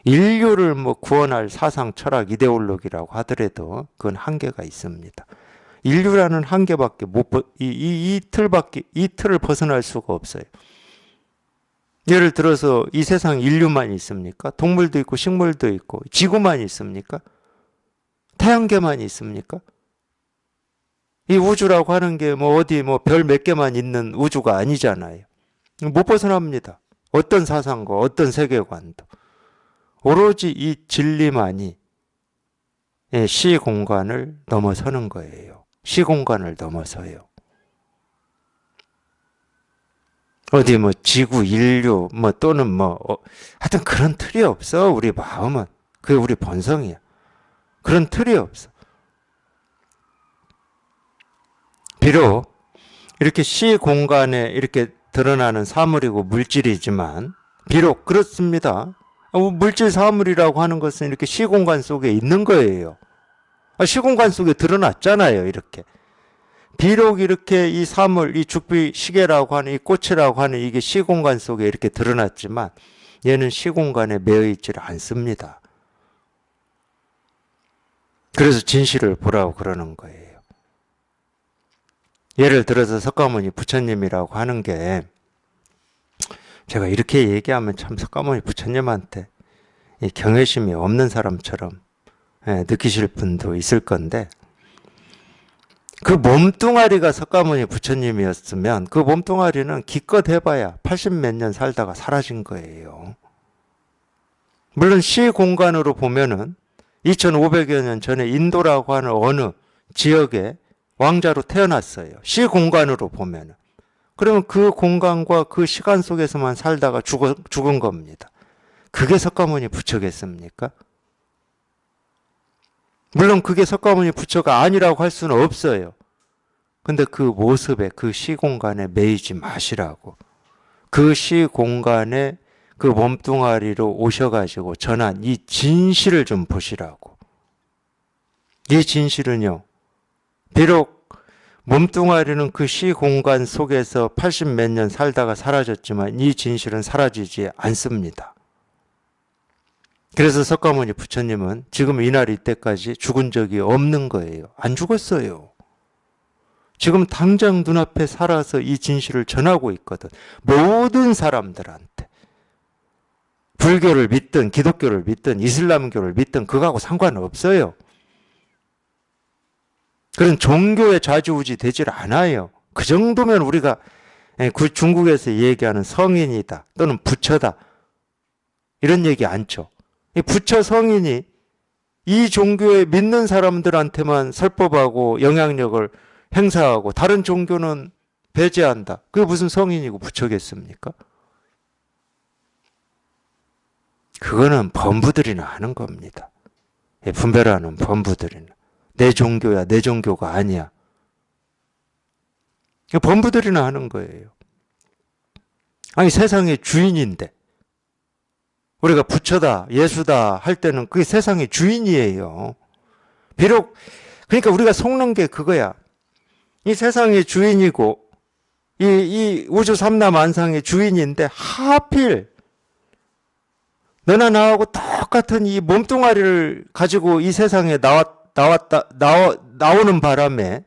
Speaker 1: 인류를 뭐 구원할 사상, 철학, 이데올로기라고 하더라도 그건 한계가 있습니다. 인류라는 한계밖에 이 틀을 벗어날 수가 없어요. 예를 들어서 이 세상 인류만 있습니까? 동물도 있고 식물도 있고 지구만 있습니까? 태양계만 있습니까? 이 우주라고 하는 게 뭐 어디 뭐 별 몇 개만 있는 우주가 아니잖아요. 못 벗어납니다. 어떤 사상과 어떤 세계관도. 오로지 이 진리만이 시공간을 넘어서는 거예요. 시공간을 넘어서요. 어디 뭐 지구, 인류 뭐 또는 하여튼 그런 틀이 없어. 우리 마음은. 그게 우리 본성이야. 그런 틀이 없어. 비록 이렇게 시공간에 이렇게 드러나는 사물이고 물질이지만 비록 그렇습니다. 물질 사물이라고 하는 것은 이렇게 시공간 속에 있는 거예요. 시공간 속에 드러났잖아요. 이렇게. 비록 이렇게 이 사물, 이 죽비 시계라고 하는 이 꽃이라고 하는 이게 시공간 속에 이렇게 드러났지만 얘는 시공간에 매여 있지를 않습니다. 그래서 진실을 보라고 그러는 거예요. 예를 들어서 석가모니 부처님이라고 하는 게 제가 이렇게 얘기하면 참 석가모니 부처님한테 경외심이 없는 사람처럼 느끼실 분도 있을 건데 그 몸뚱아리가 석가모니 부처님이었으면 그 몸뚱아리는 기껏 해봐야 80 몇 년 살다가 사라진 거예요. 물론 시공간으로 보면은 2500여 년 전에 인도라고 하는 어느 지역에 왕자로 태어났어요. 시공간으로 보면은. 그러면 그 공간과 그 시간 속에서만 살다가 죽은 겁니다. 그게 석가모니 부처겠습니까? 물론 그게 석가모니 부처가 아니라고 할 수는 없어요. 근데 그 모습에 그 시공간에 매이지 마시라고. 그 시공간에 그 몸뚱아리로 오셔가지고 전한 이 진실을 좀 보시라고. 이 진실은요. 비록 몸뚱아리는 그 시공간 속에서 80 몇 년 살다가 사라졌지만 이 진실은 사라지지 않습니다. 그래서 석가모니 부처님은 지금 이날 이때까지 죽은 적이 없는 거예요. 안 죽었어요. 지금 당장 눈앞에 살아서 이 진실을 전하고 있거든. 모든 사람들한테. 불교를 믿든 기독교를 믿든 이슬람교를 믿든 그거하고 상관없어요. 그런 종교에 좌지우지 되질 않아요. 그 정도면 우리가 중국에서 얘기하는 성인이다 또는 부처다 이런 얘기 않죠. 이 부처 성인이 이 종교에 믿는 사람들한테만 설법하고 영향력을 행사하고 다른 종교는 배제한다. 그게 무슨 성인이고 부처겠습니까? 그거는 범부들이나 하는 겁니다. 분별하는 범부들이나. 내 종교야, 내 종교가 아니야. 범부들이나 하는 거예요. 아니 세상의 주인인데 우리가 부처다, 예수다 할 때는 그게 세상의 주인이에요. 비록 그러니까 우리가 속는 게 그거야. 이 세상의 주인이고 이 우주 삼라만상의 주인인데 하필 너나 나하고 똑같은 이 몸뚱아리를 가지고 이 세상에 나오는 바람에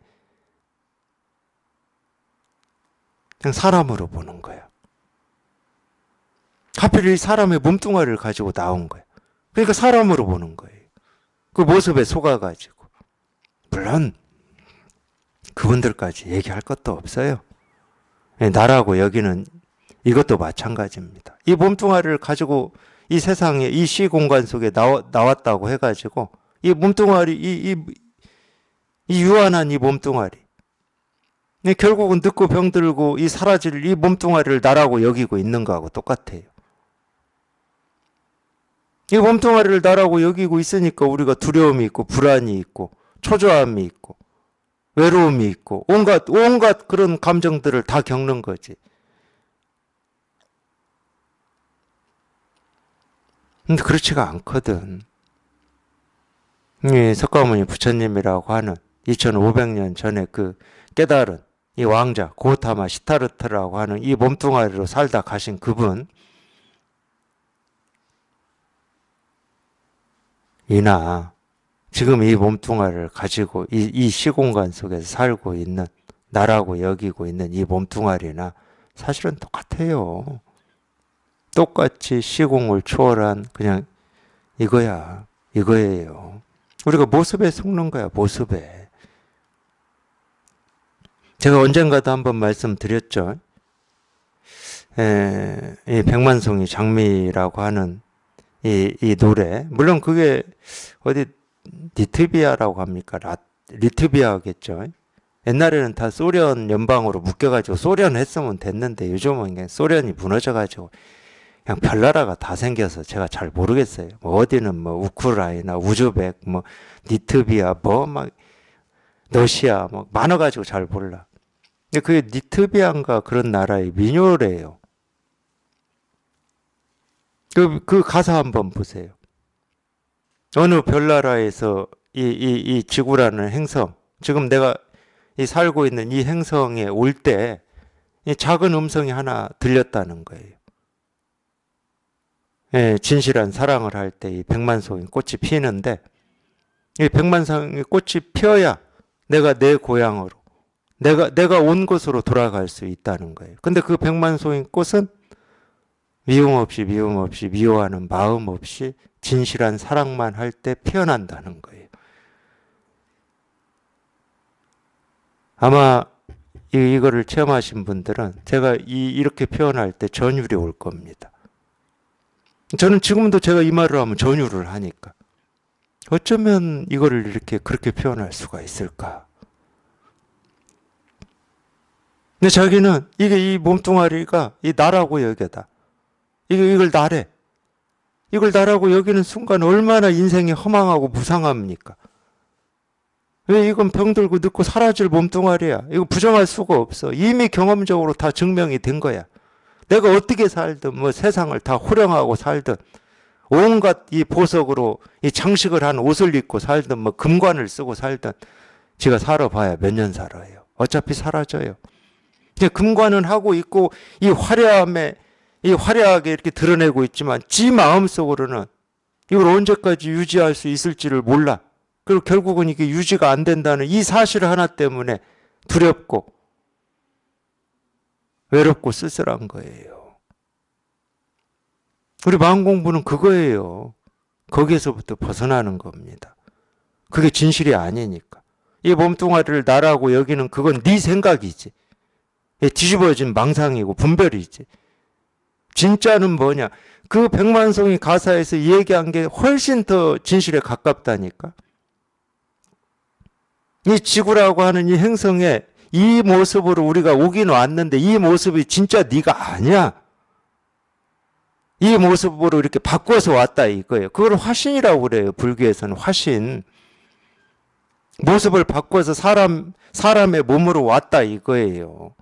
Speaker 1: 그냥 사람으로 보는 거야. 하필 이 사람의 몸뚱아리를 가지고 나온 거야. 그러니까 사람으로 보는 거예요. 그 모습에 속아가지고. 물론 그분들까지 얘기할 것도 없어요. 나라고 여기는 이것도 마찬가지입니다. 이 몸뚱아리를 가지고 이 세상에 이 시공간 속에 나왔다고 해가지고 이 몸뚱아리 이 유한한 이 몸뚱아리 결국은 늙고 병들고 이 사라질 이 몸뚱아리를 나라고 여기고 있는 거하고 똑같아요. 이 몸뚱아리를 나라고 여기고 있으니까 우리가 두려움이 있고 불안이 있고 초조함이 있고 외로움이 있고 온갖 그런 감정들을 다 겪는 거지. 근데 그렇지가 않거든. 이 석가모니 부처님이라고 하는 2500년 전에 그 깨달은 이 왕자 고타마 시타르타라고 하는 이 몸뚱아리로 살다 가신 그분 이나 지금 이 몸뚱아리를 가지고 이 시공간 속에서 살고 있는 나라고 여기고 있는 이 몸뚱아리나 사실은 똑같아요. 똑같이 시공을 초월한 그냥 이거야. 이거예요. 우리가 모습에 속는 거야. 모습에. 제가 언젠가도 한번 말씀드렸죠. 이 백만송이 장미라고 하는 이 노래. 물론 그게 어디 리트비아라고 합니까? 리트비아겠죠. 옛날에는 다 소련 연방으로 묶여가지고 소련 했으면 됐는데 요즘은 그냥 소련이 무너져가지고 그냥 별나라가 다 생겨서 제가 잘 모르겠어요. 뭐 어디는 뭐 우크라이나, 우즈벡, 뭐 리트비아, 뭐 막 러시아 뭐 많아가지고 잘 몰라. 근데 그게 리트비아인가 그런 나라의 민요래요. 그 가사 한번 보세요. 어느 별나라에서 이 지구라는 행성, 지금 내가 이 살고 있는 이 행성에 올 때 이 작은 음성이 하나 들렸다는 거예요. 예, 진실한 사랑을 할 때 이 백만송이 꽃이 피는데 이 백만송이 꽃이 피어야 내가 내 고향으로 내가 온 곳으로 돌아갈 수 있다는 거예요. 근데 그 백만송이 꽃은 미움 없이 미워하는 마음 없이 진실한 사랑만 할 때 피어난다는 거예요. 아마 이거를 체험하신 분들은 제가 이렇게 표현할 때 전율이 올 겁니다. 저는 지금도 제가 이 말을 하면 전율을 하니까 어쩌면 이거를 이렇게 그렇게 표현할 수가 있을까? 근데 자기는 이 몸뚱아리가 이 나라고 여겨다. 이걸 나래. 이걸 나라고 여기는 순간 얼마나 인생이 허망하고 무상합니까? 왜 이건 병들고 늙고 사라질 몸뚱아리야. 이거 부정할 수가 없어. 이미 경험적으로 다 증명이 된 거야. 내가 어떻게 살든 뭐 세상을 다 호령하고 살든 온갖 이 보석으로 이 장식을 한 옷을 입고 살든 뭐 금관을 쓰고 살든 지가 살아봐야 몇 년 살아요. 어차피 사라져요. 금관은 하고 있고 이 화려하게 이렇게 드러내고 있지만 지 마음속으로는 이걸 언제까지 유지할 수 있을지를 몰라. 그리고 결국은 이게 유지가 안 된다는 이 사실 하나 때문에 두렵고 외롭고 쓸쓸한 거예요. 우리 마음 공부는 그거예요. 거기에서부터 벗어나는 겁니다. 그게 진실이 아니니까. 이 몸뚱아리를 나라고 여기는 그건 네 생각이지. 뒤집어진 망상이고 분별이지. 진짜는 뭐냐? 그 백만송이 가사에서 얘기한 게 훨씬 더 진실에 가깝다니까. 이 지구라고 하는 이 행성에 이 모습으로 우리가 오긴 왔는데 이 모습이 진짜 네가 아니야. 이 모습으로 이렇게 바꿔서 왔다 이거예요. 그걸 화신이라고 그래요. 불교에서는 화신. 모습을 바꿔서 사람의 몸으로 왔다 이거예요.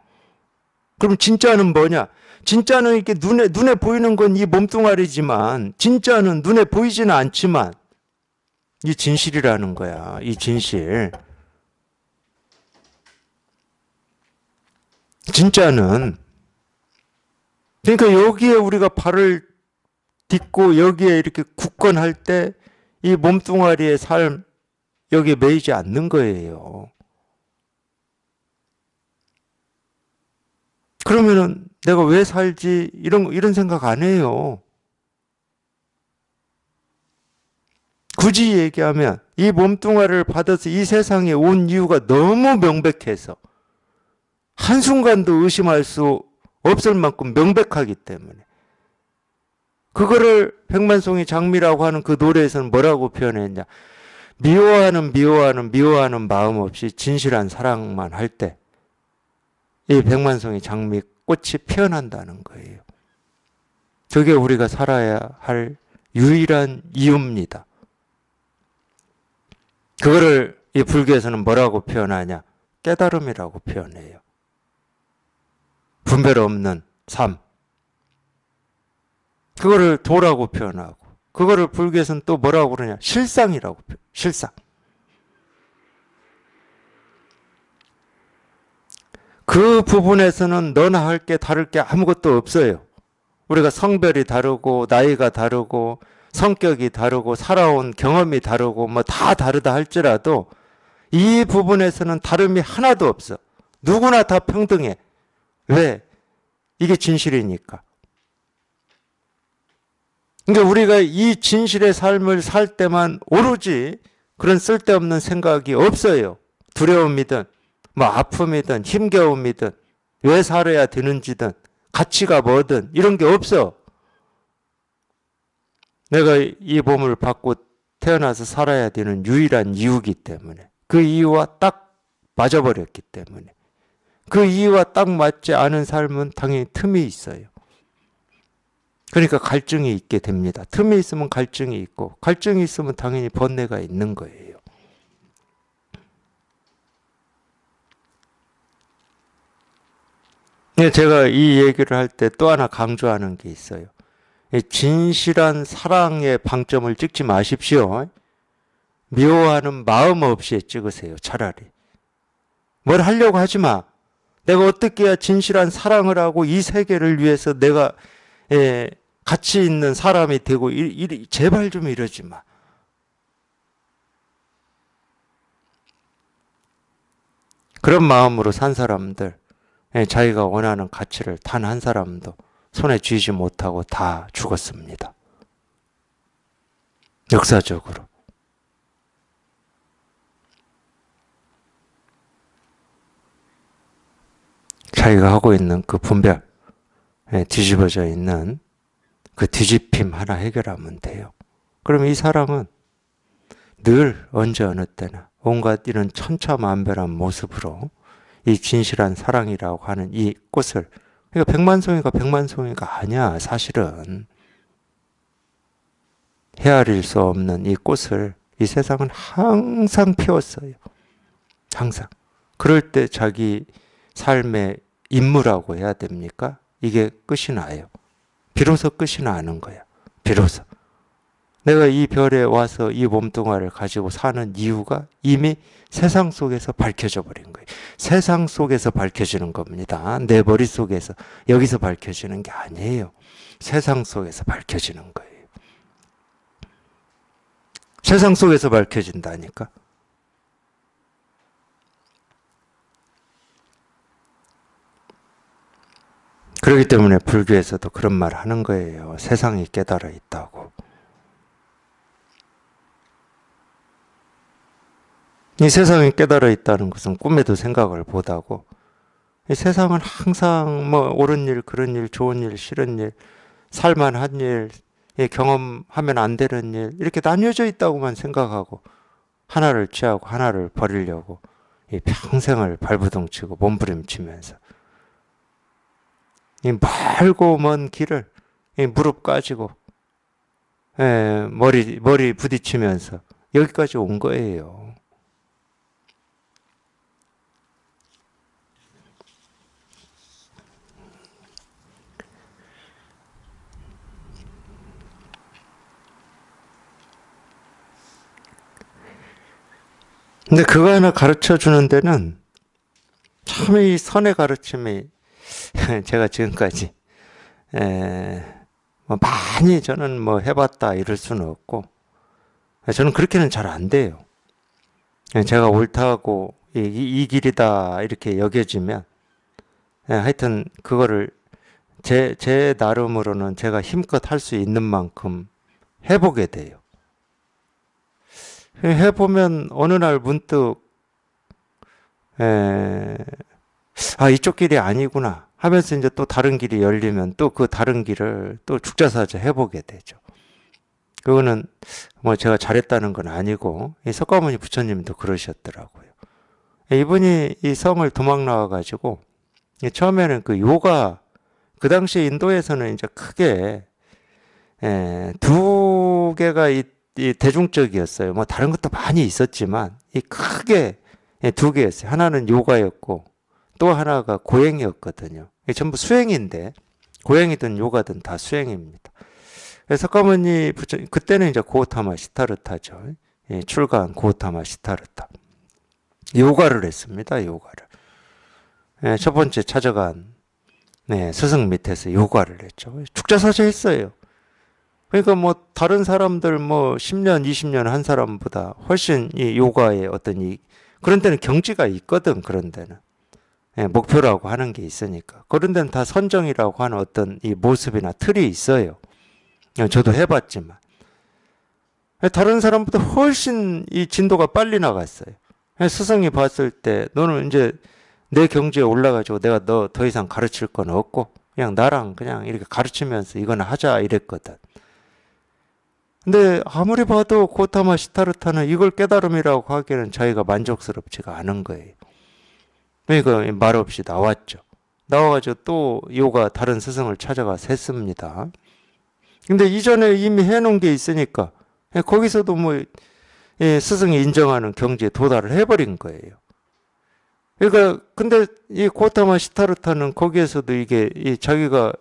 Speaker 1: 그럼 진짜는 뭐냐? 진짜는 이렇게 눈에 보이는 건 이 몸뚱아리지만 진짜는 눈에 보이지는 않지만 이 진실이라는 거야. 이 진실. 진짜는 그러니까 여기에 우리가 발을 딛고 여기에 이렇게 굳건할 때 이 몸뚱아리의 삶 여기에 매이지 않는 거예요. 그러면은 내가 왜 살지 이런 생각 안 해요. 굳이 얘기하면 이 몸뚱아리를 받아서 이 세상에 온 이유가 너무 명백해서 한순간도 의심할 수 없을 만큼 명백하기 때문에 그거를 백만송이 장미라고 하는 그 노래에서는 뭐라고 표현했냐? 미워하는 마음 없이 진실한 사랑만 할 때 이 백만송이 장미 꽃이 피어난다는 거예요. 그게 우리가 살아야 할 유일한 이유입니다. 그거를 이 불교에서는 뭐라고 표현하냐? 깨달음이라고 표현해요. 분별 없는 삶. 그거를 도라고 표현하고 그거를 불교에서는 또 뭐라고 그러냐? 실상이라고 표현해요. 실상. 그 부분에서는 너나 할 게 다를 게 아무것도 없어요. 우리가 성별이 다르고 나이가 다르고 성격이 다르고 살아온 경험이 다르고 뭐 다 다르다 할지라도 이 부분에서는 다름이 하나도 없어. 누구나 다 평등해. 왜? 이게 진실이니까. 그러니까 우리가 이 진실의 삶을 살 때만 오로지 그런 쓸데없는 생각이 없어요. 두려움이든 뭐 아픔이든 힘겨움이든 왜 살아야 되는지든 가치가 뭐든 이런 게 없어. 내가 이 몸을 받고 태어나서 살아야 되는 유일한 이유이기 때문에, 그 이유와 딱 맞아버렸기 때문에, 그 이유와 딱 맞지 않은 삶은 당연히 틈이 있어요. 그러니까 갈증이 있게 됩니다. 틈이 있으면 갈증이 있고, 갈증이 있으면 당연히 번뇌가 있는 거예요. 제가 이 얘기를 할 때 또 하나 강조하는 게 있어요. 진실한 사랑의 방점을 찍지 마십시오. 미워하는 마음 없이 찍으세요. 차라리. 뭘 하려고 하지 마. 내가 어떻게 해야 진실한 사랑을 하고 이 세계를 위해서 내가 가치 있는 사람이 되고 제발 좀 이러지 마. 그런 마음으로 산 사람들, 자기가 원하는 가치를 단 한 사람도 손에 쥐지 못하고 다 죽었습니다. 역사적으로. 자기가 하고 있는 그 분별, 뒤집어져 있는 그 뒤집힘 하나 해결하면 돼요. 그럼 이 사랑은 늘 언제 어느 때나 온갖 이런 천차만별한 모습으로 이 진실한 사랑이라고 하는 이 꽃을, 그러니까 백만송이가 아니야. 사실은 헤아릴 수 없는 이 꽃을 이 세상은 항상 피웠어요. 항상. 그럴 때 자기 삶의 임무라고 해야 됩니까? 이게 끝이 나요. 비로소 끝이 나는 거야. 비로소. 내가 이 별에 와서 이 몸뚱아리를 가지고 사는 이유가 이미 세상 속에서 밝혀져 버린 거예요. 세상 속에서 밝혀지는 겁니다. 내 머릿속에서, 여기서 밝혀지는 게 아니에요. 세상 속에서 밝혀지는 거예요. 세상 속에서 밝혀진다니까. 그렇기 때문에 불교에서도 그런 말 하는 거예요. 세상이 깨달아 있다고. 이 세상이 깨달아 있다는 것은 꿈에도 생각을 못하고, 이 세상은 항상 뭐 옳은 일, 그런 일, 좋은 일, 싫은 일, 살만한 일, 경험하면 안 되는 일, 이렇게 나뉘어져 있다고만 생각하고 하나를 취하고 하나를 버리려고 이 평생을 발부둥치고 몸부림치면서 이 멀고 먼 길을 이 무릎 까지고 머리 부딪히면서 여기까지 온 거예요. 근데 그거 하나 가르쳐 주는 데는 참 이 선의 가르침이 제가 지금까지 뭐 많이 저는 뭐 해봤다 이럴 수는 없고, 저는 그렇게는 잘 안 돼요. 제가 옳다고 이 길이다 이렇게 여겨지면 하여튼 그거를 제 나름으로는 제가 힘껏 할 수 있는 만큼 해보게 돼요. 해보면 어느 날 문득 이쪽 길이 아니구나 하면서 이제 또 다른 길이 열리면 또 그 다른 길을 또 죽자사자 해보게 되죠. 그거는 뭐 제가 잘했다는 건 아니고 이 석가모니 부처님도 그러셨더라고요. 이분이 이 성을 도망 나와가지고 처음에는 그 요가, 그 당시 인도에서는 이제 크게 두 개가 이 대중적이었어요. 뭐 다른 것도 많이 있었지만 이 크게 두 개였어요. 하나는 요가였고 또 하나가 고행이었거든요. 전부 수행인데 고행이든 요가든 다 수행입니다. 그래서 석가모니 부처 그때는 이제 고우타마 시타르타죠. 출가한 고우타마 시타르타. 요가를 했습니다. 요가를. 첫 번째 찾아간 스승 밑에서 요가를 했죠. 죽자사자 했어요. 그러니까 뭐 다른 사람들 뭐 10년, 20년 한 사람보다 훨씬 이 요가의 어떤 이 그런 데는 경지가 있거든. 그런 데는. 예, 목표라고 하는 게 있으니까. 그런 데는 다 선정이라고 하는 어떤 이 모습이나 틀이 있어요. 저도 해봤지만. 다른 사람보다 훨씬 이 진도가 빨리 나갔어요. 스승이 봤을 때 너는 이제 내 경지에 올라가지고 내가 너 더 이상 가르칠 건 없고 그냥 나랑 그냥 이렇게 가르치면서 이거나 하자 이랬거든. 근데 아무리 봐도 고타마 시타르타는 이걸 깨달음이라고 하기에는 자기가 만족스럽지가 않은 거예요. 그러니까 말없이 나왔죠. 나와가지고 또 요가 다른 스승을 찾아가서 했습니다. 근데 이전에 이미 해놓은 게 있으니까 거기서도 뭐 스승이 인정하는 경지에 도달을 해버린 거예요. 그러니까 근데 이 고타마 시타르타는 거기에서도 이게 자기가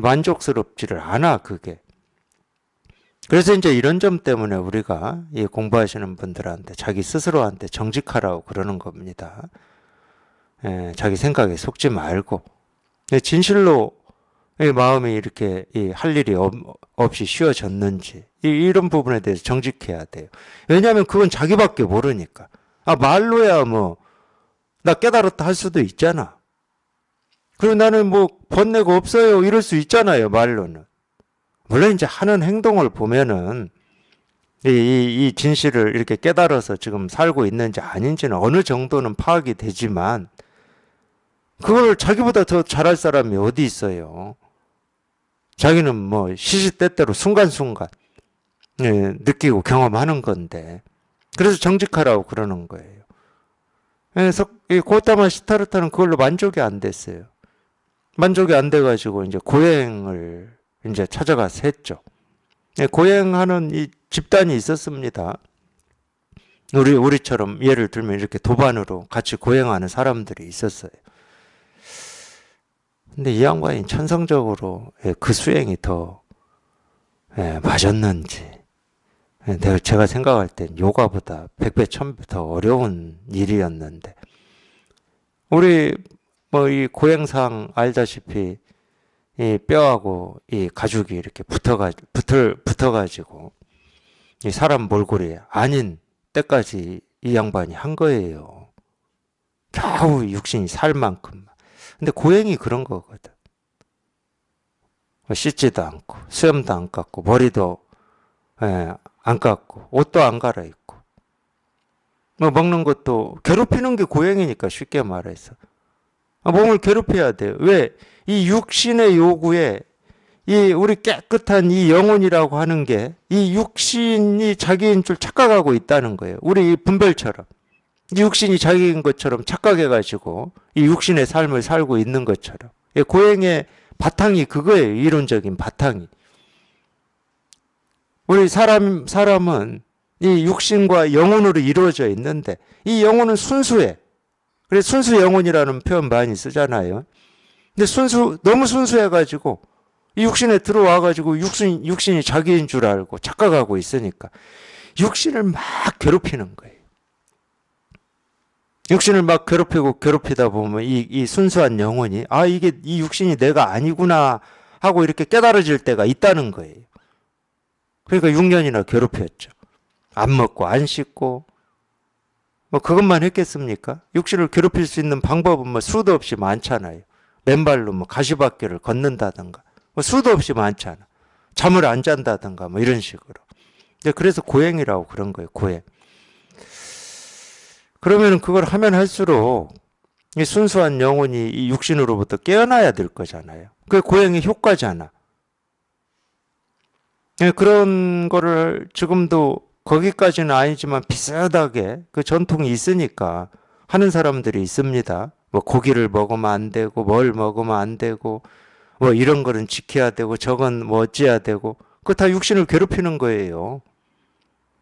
Speaker 1: 만족스럽지를 않아 그게. 그래서 이제 이런 점 때문에 우리가 이 공부하시는 분들한테 자기 스스로한테 정직하라고 그러는 겁니다. 자기 생각에 속지 말고 진실로 마음이 이렇게 할 일이 없이 쉬워졌는지 이런 부분에 대해서 정직해야 돼요. 왜냐하면 그건 자기밖에 모르니까. 말로야 뭐 나 깨달았다 할 수도 있잖아. 그리고 나는 뭐 번뇌가 없어요 이럴 수 있잖아요. 말로는. 물론 이제 하는 행동을 보면은 이 진실을 이렇게 깨달아서 지금 살고 있는지 아닌지는 어느 정도는 파악이 되지만 그걸 자기보다 더 잘할 사람이 어디 있어요. 자기는 뭐 시시때때로 순간순간 느끼고 경험하는 건데 그래서 정직하라고 그러는 거예요. 그래서 이 고타마 시타르타는 그걸로 만족이 안 됐어요. 만족이 안 돼가지고 이제 고행을 이제 찾아가서 했죠. 고행하는 이 집단이 있었습니다. 우리처럼 예를 들면 이렇게 도반으로 같이 고행하는 사람들이 있었어요. 근데 이 양반이 천성적으로 그 수행이 더 맞았는지 제가 생각할 땐 요가보다 100배, 1000배 더 어려운 일이었는데 우리 뭐 이 고행상 알다시피 이 뼈하고 이 가죽이 이렇게 붙어가지고 이 사람 몰골이 아닌 때까지 이 양반이 한 거예요. 겨우 육신이 살 만큼. 근데 고행이 그런 거거든. 씻지도 않고 수염도 안 깎고 머리도 안 깎고 옷도 안 갈아입고 뭐 먹는 것도 괴롭히는 게 고행이니까 쉽게 말해서 몸을 괴롭혀야 돼요. 왜? 이 육신의 요구에 이 우리 깨끗한 이 영혼이라고 하는 게 이 육신이 자기인 줄 착각하고 있다는 거예요. 우리 분별처럼 이 육신이 자기인 것처럼 착각해가지고 이 육신의 삶을 살고 있는 것처럼 고행의 바탕이 그거예요. 이론적인 바탕이. 우리 사람은 이 육신과 영혼으로 이루어져 있는데 이 영혼은 순수해. 그래서 순수 영혼이라는 표현 많이 쓰잖아요. 근데 너무 순수해가지고 이 육신에 들어와가지고 육신이 자기인 줄 알고 착각하고 있으니까 육신을 막 괴롭히는 거예요. 육신을 막 괴롭히다 보면 이 순수한 영혼이 이게 이 육신이 내가 아니구나 하고 이렇게 깨달아질 때가 있다는 거예요. 그러니까 6년이나 괴롭혔죠. 안 먹고 안 씻고 뭐 그것만 했겠습니까? 육신을 괴롭힐 수 있는 방법은 뭐 수도 없이 많잖아요. 맨발로 뭐 가시밭길을 걷는다든가 뭐 수도 없이 많잖아. 잠을 안 잔다든가 뭐 이런 식으로. 그래서 고행이라고 그런 거예요. 고행. 그러면 그걸 하면 할수록 이 순수한 영혼이 이 육신으로부터 깨어나야 될 거잖아요. 그게 고행의 효과잖아. 그런 거를 지금도 거기까지는 아니지만 비슷하게 그 전통이 있으니까 하는 사람들이 있습니다. 뭐 고기를 먹으면 안 되고 뭘 먹으면 안 되고 뭐 이런 거는 지켜야 되고 저건 뭐 어찌해야 되고 그거 다 육신을 괴롭히는 거예요.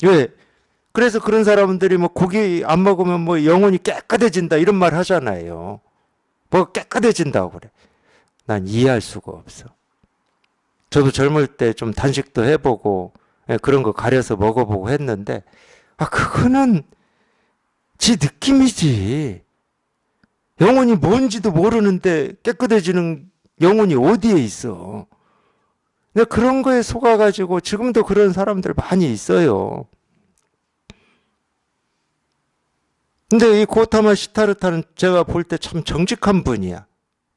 Speaker 1: 왜? 그래서 그런 사람들이 뭐 고기 안 먹으면 뭐 영혼이 깨끗해진다 이런 말 하잖아요. 뭐 깨끗해진다고 그래. 난 이해할 수가 없어. 저도 젊을 때 좀 단식도 해보고 그런 거 가려서 먹어보고 했는데 그거는 지 느낌이지. 영혼이 뭔지도 모르는데 깨끗해지는 영혼이 어디에 있어. 근데 그런 거에 속아가지고 지금도 그런 사람들 많이 있어요. 근데 이 고타마 시타르타는 제가 볼 때 참 정직한 분이야.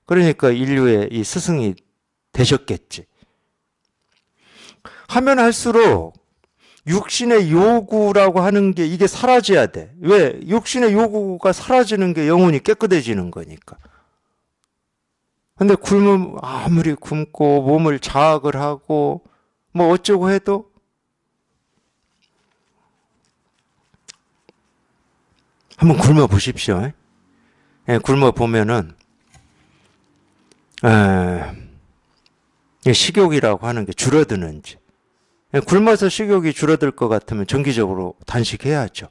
Speaker 1: 그러니까 인류의 이 스승이 되셨겠지. 하면 할수록 육신의 요구라고 하는 게 이게 사라져야 돼. 왜? 육신의 요구가 사라지는 게 영혼이 깨끗해지는 거니까. 근데 아무리 굶고 몸을 자학을 하고 뭐 어쩌고 해도 한번 굶어 보십시오. 예, 굶어 보면은 식욕이라고 하는 게 줄어드는지. 예, 굶어서 식욕이 줄어들 것 같으면 정기적으로 단식해야죠.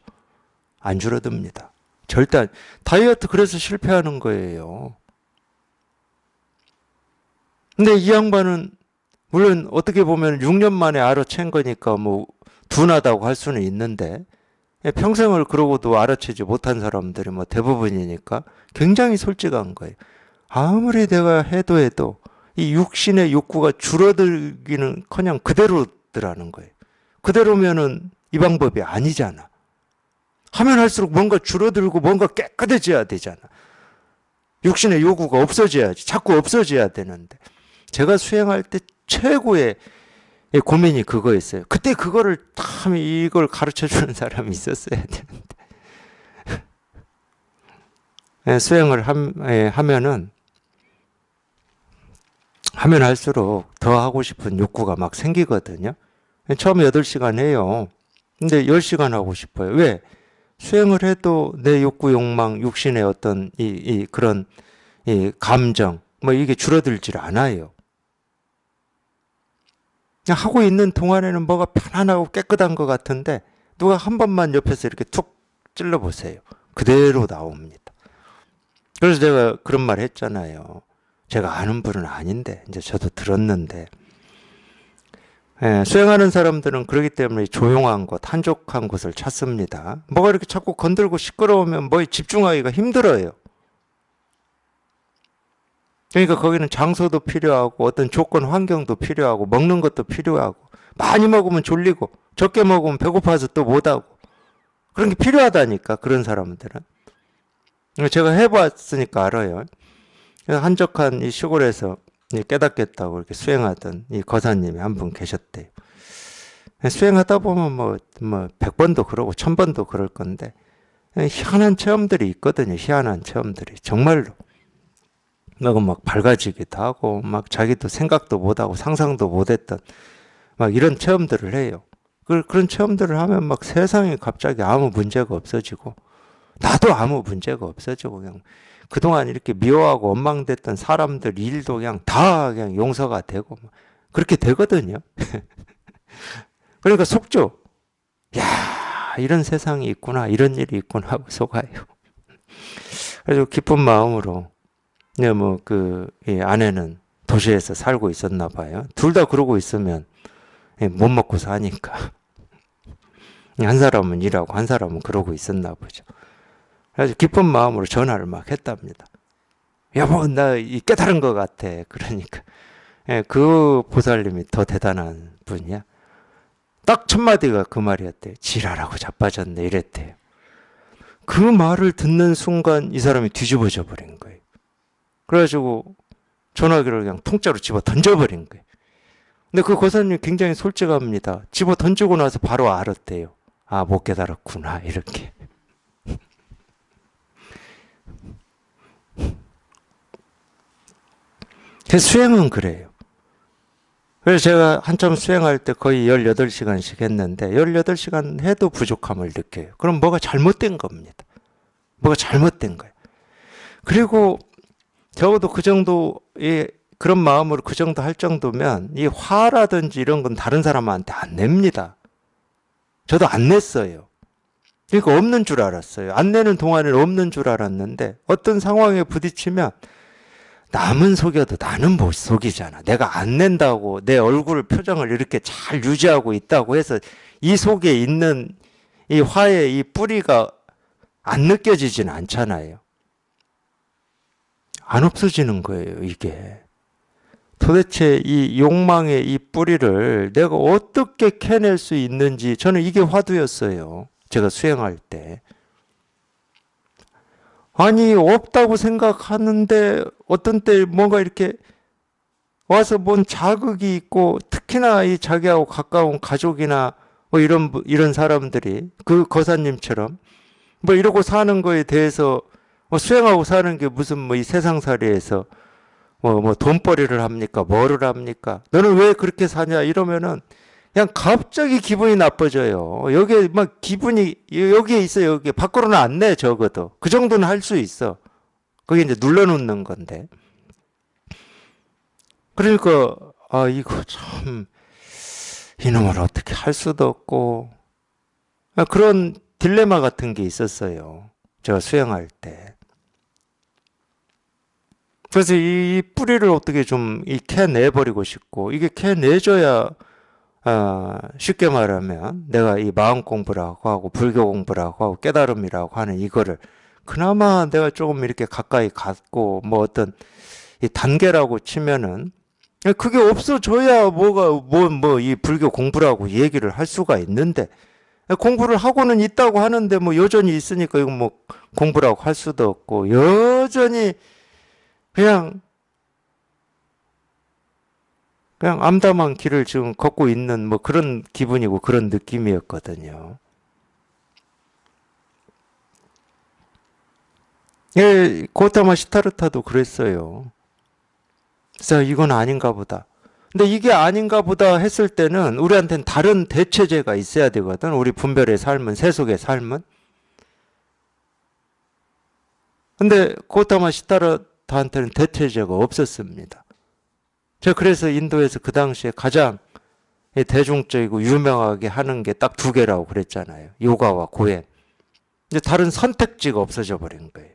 Speaker 1: 안 줄어듭니다. 절대 다이어트 그래서 실패하는 거예요. 근데 이 양반은 물론 어떻게 보면 6년 만에 알아챈 거니까 뭐 둔하다고 할 수는 있는데 평생을 그러고도 알아채지 못한 사람들이 뭐 대부분이니까 굉장히 솔직한 거예요. 아무리 내가 해도 이 육신의 욕구가 줄어들기는커녕 그대로더라는 거예요. 그대로면은 이 방법이 아니잖아. 하면 할수록 뭔가 줄어들고 뭔가 깨끗해져야 되잖아. 육신의 요구가 없어져야지. 자꾸 없어져야 되는데. 제가 수행할 때 최고의 고민이 그거였어요. 그때 그거를 참 이걸 가르쳐 주는 사람이 있었어야 되는데. 수행을 하면은 하면 할수록 더 하고 싶은 욕구가 막 생기거든요. 처음에 8시간 해요. 근데 10시간 하고 싶어요. 왜? 수행을 해도 내 욕구, 욕망, 육신의 어떤 그런 감정, 뭐 이게 줄어들질 않아요. 그냥 하고 있는 동안에는 뭐가 편안하고 깨끗한 것 같은데 누가 한 번만 옆에서 이렇게 툭 찔러보세요. 그대로 나옵니다. 그래서 제가 그런 말 했잖아요. 제가 아는 분은 아닌데 이제 저도 들었는데 수행하는 사람들은 그렇기 때문에 조용한 곳, 한적한 곳을 찾습니다. 뭐가 이렇게 자꾸 건들고 시끄러우면 뭐에 집중하기가 힘들어요. 그러니까 거기는 장소도 필요하고 어떤 조건 환경도 필요하고 먹는 것도 필요하고 많이 먹으면 졸리고 적게 먹으면 배고파서 또 못하고 그런 게 필요하다니까 그런 사람들은. 제가 해봤으니까 알아요. 한적한 이 시골에서 깨닫겠다고 이렇게 수행하던 이 거사님이 한 분 계셨대요. 수행하다 보면 뭐 100번도 그러고 1000번도 그럴 건데 희한한 체험들이 있거든요. 희한한 체험들이 정말로. 막 밝아지기도 하고 막 자기도 생각도 못하고 상상도 못했던 막 이런 체험들을 해요. 그런 체험들을 하면 막 세상이 갑자기 아무 문제가 없어지고 나도 아무 문제가 없어지고 그냥 그동안 이렇게 미워하고 원망됐던 사람들 일도 그냥 다 그냥 용서가 되고 그렇게 되거든요. 그러니까 속죠. 야, 이런 세상이 있구나, 이런 일이 있구나 하고 속아요. 그래서 기쁜 마음으로 이 아내는 도시에서 살고 있었나 봐요. 둘 다 그러고 있으면 못 먹고 사니까 한 사람은 일하고 한 사람은 그러고 있었나 보죠. 그래서 기쁜 마음으로 전화를 막 했답니다. 여보, 나 깨달은 것 같아. 그러니까 그 보살님이 더 대단한 분이야. 딱 첫 마디가 그 말이었대요. 지랄하고 자빠졌네 이랬대요. 그 말을 듣는 순간 이 사람이 뒤집어져 버린 거예요. 그래가지고 전화기를 그냥 통짜로 집어 던져버린 거예요. 근데 그 고사님이 굉장히 솔직합니다. 집어 던지고 나서 바로 알았대요. 아, 못 깨달았구나 이렇게. 수행은 그래요. 그래서 제가 한참 수행할 때 거의 18시간씩 했는데 18시간 해도 부족함을 느껴요. 그럼 뭐가 잘못된 겁니다. 뭐가 잘못된 거예요. 그리고 적어도 그 정도의 그런 마음으로 그 정도 할 정도면 이 화라든지 이런 건 다른 사람한테 안 냅니다. 저도 안 냈어요. 그러니까 없는 줄 알았어요. 안 내는 동안에는 없는 줄 알았는데 어떤 상황에 부딪히면 남은 속여도 나는 못 속이잖아. 내가 안 낸다고 내 얼굴 표정을 이렇게 잘 유지하고 있다고 해서 이 속에 있는 이 화의 이 뿌리가 안 느껴지진 않잖아요. 안 없어지는 거예요, 이게. 도대체 이 욕망의 이 뿌리를 내가 어떻게 캐낼 수 있는지 저는 이게 화두였어요. 제가 수행할 때. 아니 없다고 생각하는데 어떤 때 뭔가 이렇게 와서 뭔 자극이 있고 특히나 이 자기하고 가까운 가족이나 뭐 이런 사람들이 그 거사님처럼 뭐 이러고 사는 거에 대해서 뭐 수행하고 사는 게 무슨 뭐 이 세상살이에서 뭐 돈벌이를 합니까? 뭐를 합니까? 너는 왜 그렇게 사냐? 이러면은 그냥 갑자기 기분이 나빠져요. 여기에 막 기분이 여기에 있어 여기 밖으로는 안 내 적어도 그 정도는 할 수 있어. 그게 이제 눌러놓는 건데. 그러니까 아 이거 참 이놈을 어떻게 할 수도 없고 그런 딜레마 같은 게 있었어요. 제가 수행할 때. 그래서 이 뿌리를 어떻게 좀 캐내버리고 싶고 이게 캐내줘야 쉽게 말하면 내가 이 마음 공부라고 하고 불교 공부라고 하고 깨달음이라고 하는 이거를 그나마 내가 조금 이렇게 가까이 갔고 뭐 어떤 이 단계라고 치면은 그게 없어져야 뭐 이 불교 공부라고 얘기를 할 수가 있는데 공부를 하고는 있다고 하는데 뭐 여전히 있으니까 이거 뭐 공부라고 할 수도 없고 여전히 그냥 암담한 길을 지금 걷고 있는 뭐 그런 기분이고 그런 느낌이었거든요. 예, 고타마 시타르타도 그랬어요. 그래서 이건 아닌가 보다. 근데 이게 아닌가 보다 했을 때는 우리한테는 다른 대체제가 있어야 되거든. 우리 분별의 삶은, 세속의 삶은. 근데 고타마 시타르타한테는 대체제가 없었습니다. 제가 그래서 인도에서 그 당시에 가장 대중적이고 유명하게 하는 게 딱 두 개라고 그랬잖아요. 요가와 고행. 이제 다른 선택지가 없어져 버린 거예요.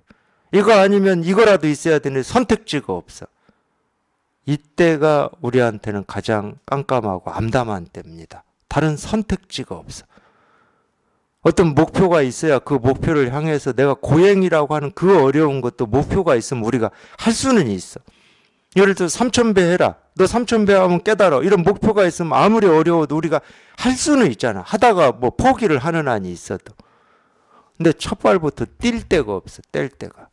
Speaker 1: 이거 아니면 이거라도 있어야 되는데 선택지가 없어. 이때가 우리한테는 가장 깜깜하고 암담한 때입니다. 다른 선택지가 없어. 어떤 목표가 있어야 그 목표를 향해서 내가 고행이라고 하는 그 어려운 것도 목표가 있으면 우리가 할 수는 있어. 예를 들어 3000배 해라. 너 3000배 하면 깨달아. 이런 목표가 있으면 아무리 어려워도 우리가 할 수는 있잖아. 하다가 뭐 포기를 하는 한이 있어도. 근데 첫 발부터 뛸 데가 없어. 뗄 데가.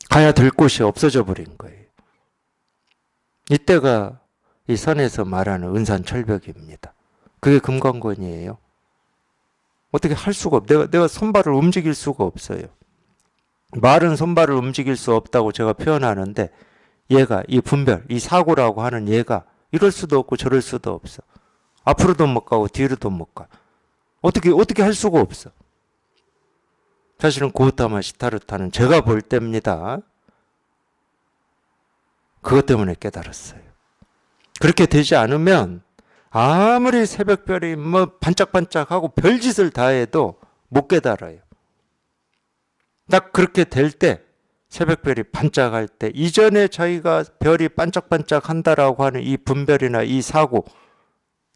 Speaker 1: 가야 될 곳이 없어져 버린 거예요. 이때가 이 선에서 말하는 은산철벽입니다. 그게 금강권이에요. 어떻게 할 수가 없어. 내가 손발을 움직일 수가 없어요. 말은 손발을 움직일 수 없다고 제가 표현하는데 얘가 이 분별, 이 사고라고 하는 얘가 이럴 수도 없고 저럴 수도 없어. 앞으로도 못 가고 뒤로도 못 가. 어떻게 할 수가 없어. 사실은 고타마 시타르타는 제가 볼 때입니다. 그것 때문에 깨달았어요. 그렇게 되지 않으면 아무리 새벽별이 뭐 반짝반짝하고 별짓을 다 해도 못 깨달아요. 딱 그렇게 될 때, 새벽별이 반짝할 때, 이전에 자기가 별이 반짝반짝 한다라고 하는 이 분별이나 이 사고,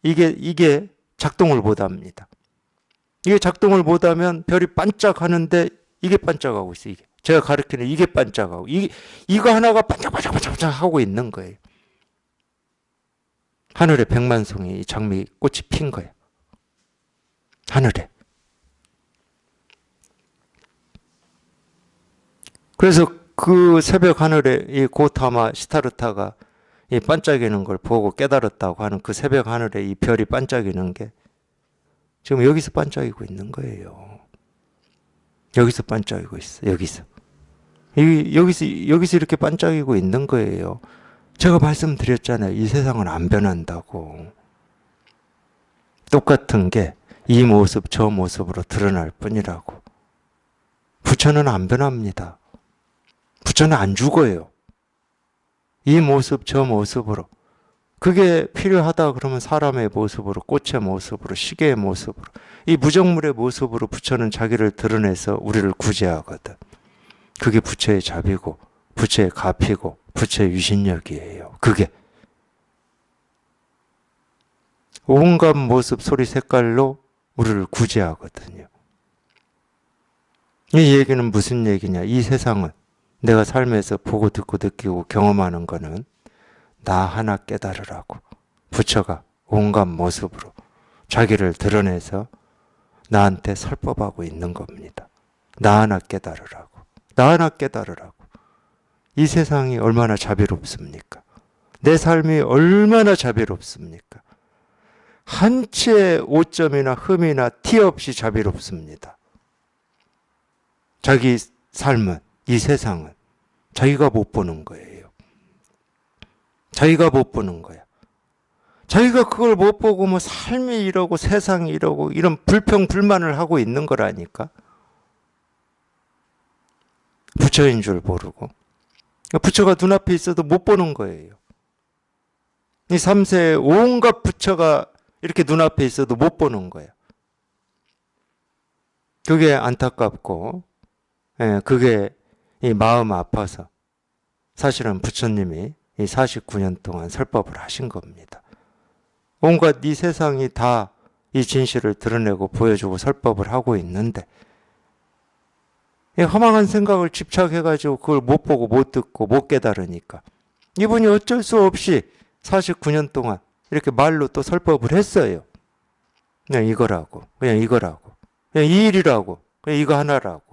Speaker 1: 이게 작동을 못 합니다. 이게 작동을 못 하면 별이 반짝하는데 이게 반짝하고 있어요. 이게. 제가 가르치는 이게 반짝하고, 이거 하나가 반짝반짝 하고 있는 거예요. 하늘에 백만송이 장미 꽃이 핀 거예요. 하늘에. 그래서 그 새벽 하늘에 이 고타마 시타르타가 이 반짝이는 걸 보고 깨달았다고 하는 그 새벽 하늘에 이 별이 반짝이는 게 지금 여기서 반짝이고 있는 거예요. 여기서 반짝이고 있어. 여기서 이렇게 반짝이고 있는 거예요. 제가 말씀드렸잖아요. 이 세상은 안 변한다고. 똑같은 게 이 모습 저 모습으로 드러날 뿐이라고. 부처는 안 변합니다. 부처는 안 죽어요. 이 모습 저 모습으로. 그게 필요하다 그러면 사람의 모습으로, 꽃의 모습으로, 시계의 모습으로, 이 무정물의 모습으로 부처는 자기를 드러내서 우리를 구제하거든. 그게 부처의 자비고 부처의 가피고 부처의 유신력이에요. 그게 온갖 모습, 소리, 색깔로 우리를 구제하거든요. 이 얘기는 무슨 얘기냐? 이 세상은 내가 삶에서 보고 듣고 느끼고 경험하는 거는 나 하나 깨달으라고 부처가 온갖 모습으로 자기를 드러내서 나한테 설법하고 있는 겁니다. 나 하나 깨달으라고. 나 하나 깨달으라고. 이 세상이 얼마나 자비롭습니까? 내 삶이 얼마나 자비롭습니까? 한 치의 오점이나 흠이나 티 없이 자비롭습니다. 자기 삶은, 이 세상은 자기가 못 보는 거예요. 자기가 못 보는 거야. 자기가 그걸 못 보고 뭐 삶이 이러고 세상이 이러고 이런 불평 불만을 하고 있는 거라니까. 부처인 줄 모르고. 부처가 눈앞에 있어도 못 보는 거예요. 이 3세에 온갖 부처가 이렇게 눈앞에 있어도 못 보는 거야. 그게 안타깝고, 그게 이 마음 아파서 사실은 부처님이 이 49년 동안 설법을 하신 겁니다. 온갖 이 세상이 다 이 진실을 드러내고 보여주고 설법을 하고 있는데 이 허망한 생각을 집착해가지고 그걸 못 보고 못 듣고 못 깨달으니까 이분이 어쩔 수 없이 49년 동안 이렇게 말로 또 설법을 했어요. 그냥 이거라고, 그냥 이거라고, 그냥 이 일이라고, 그냥 이거 하나라고.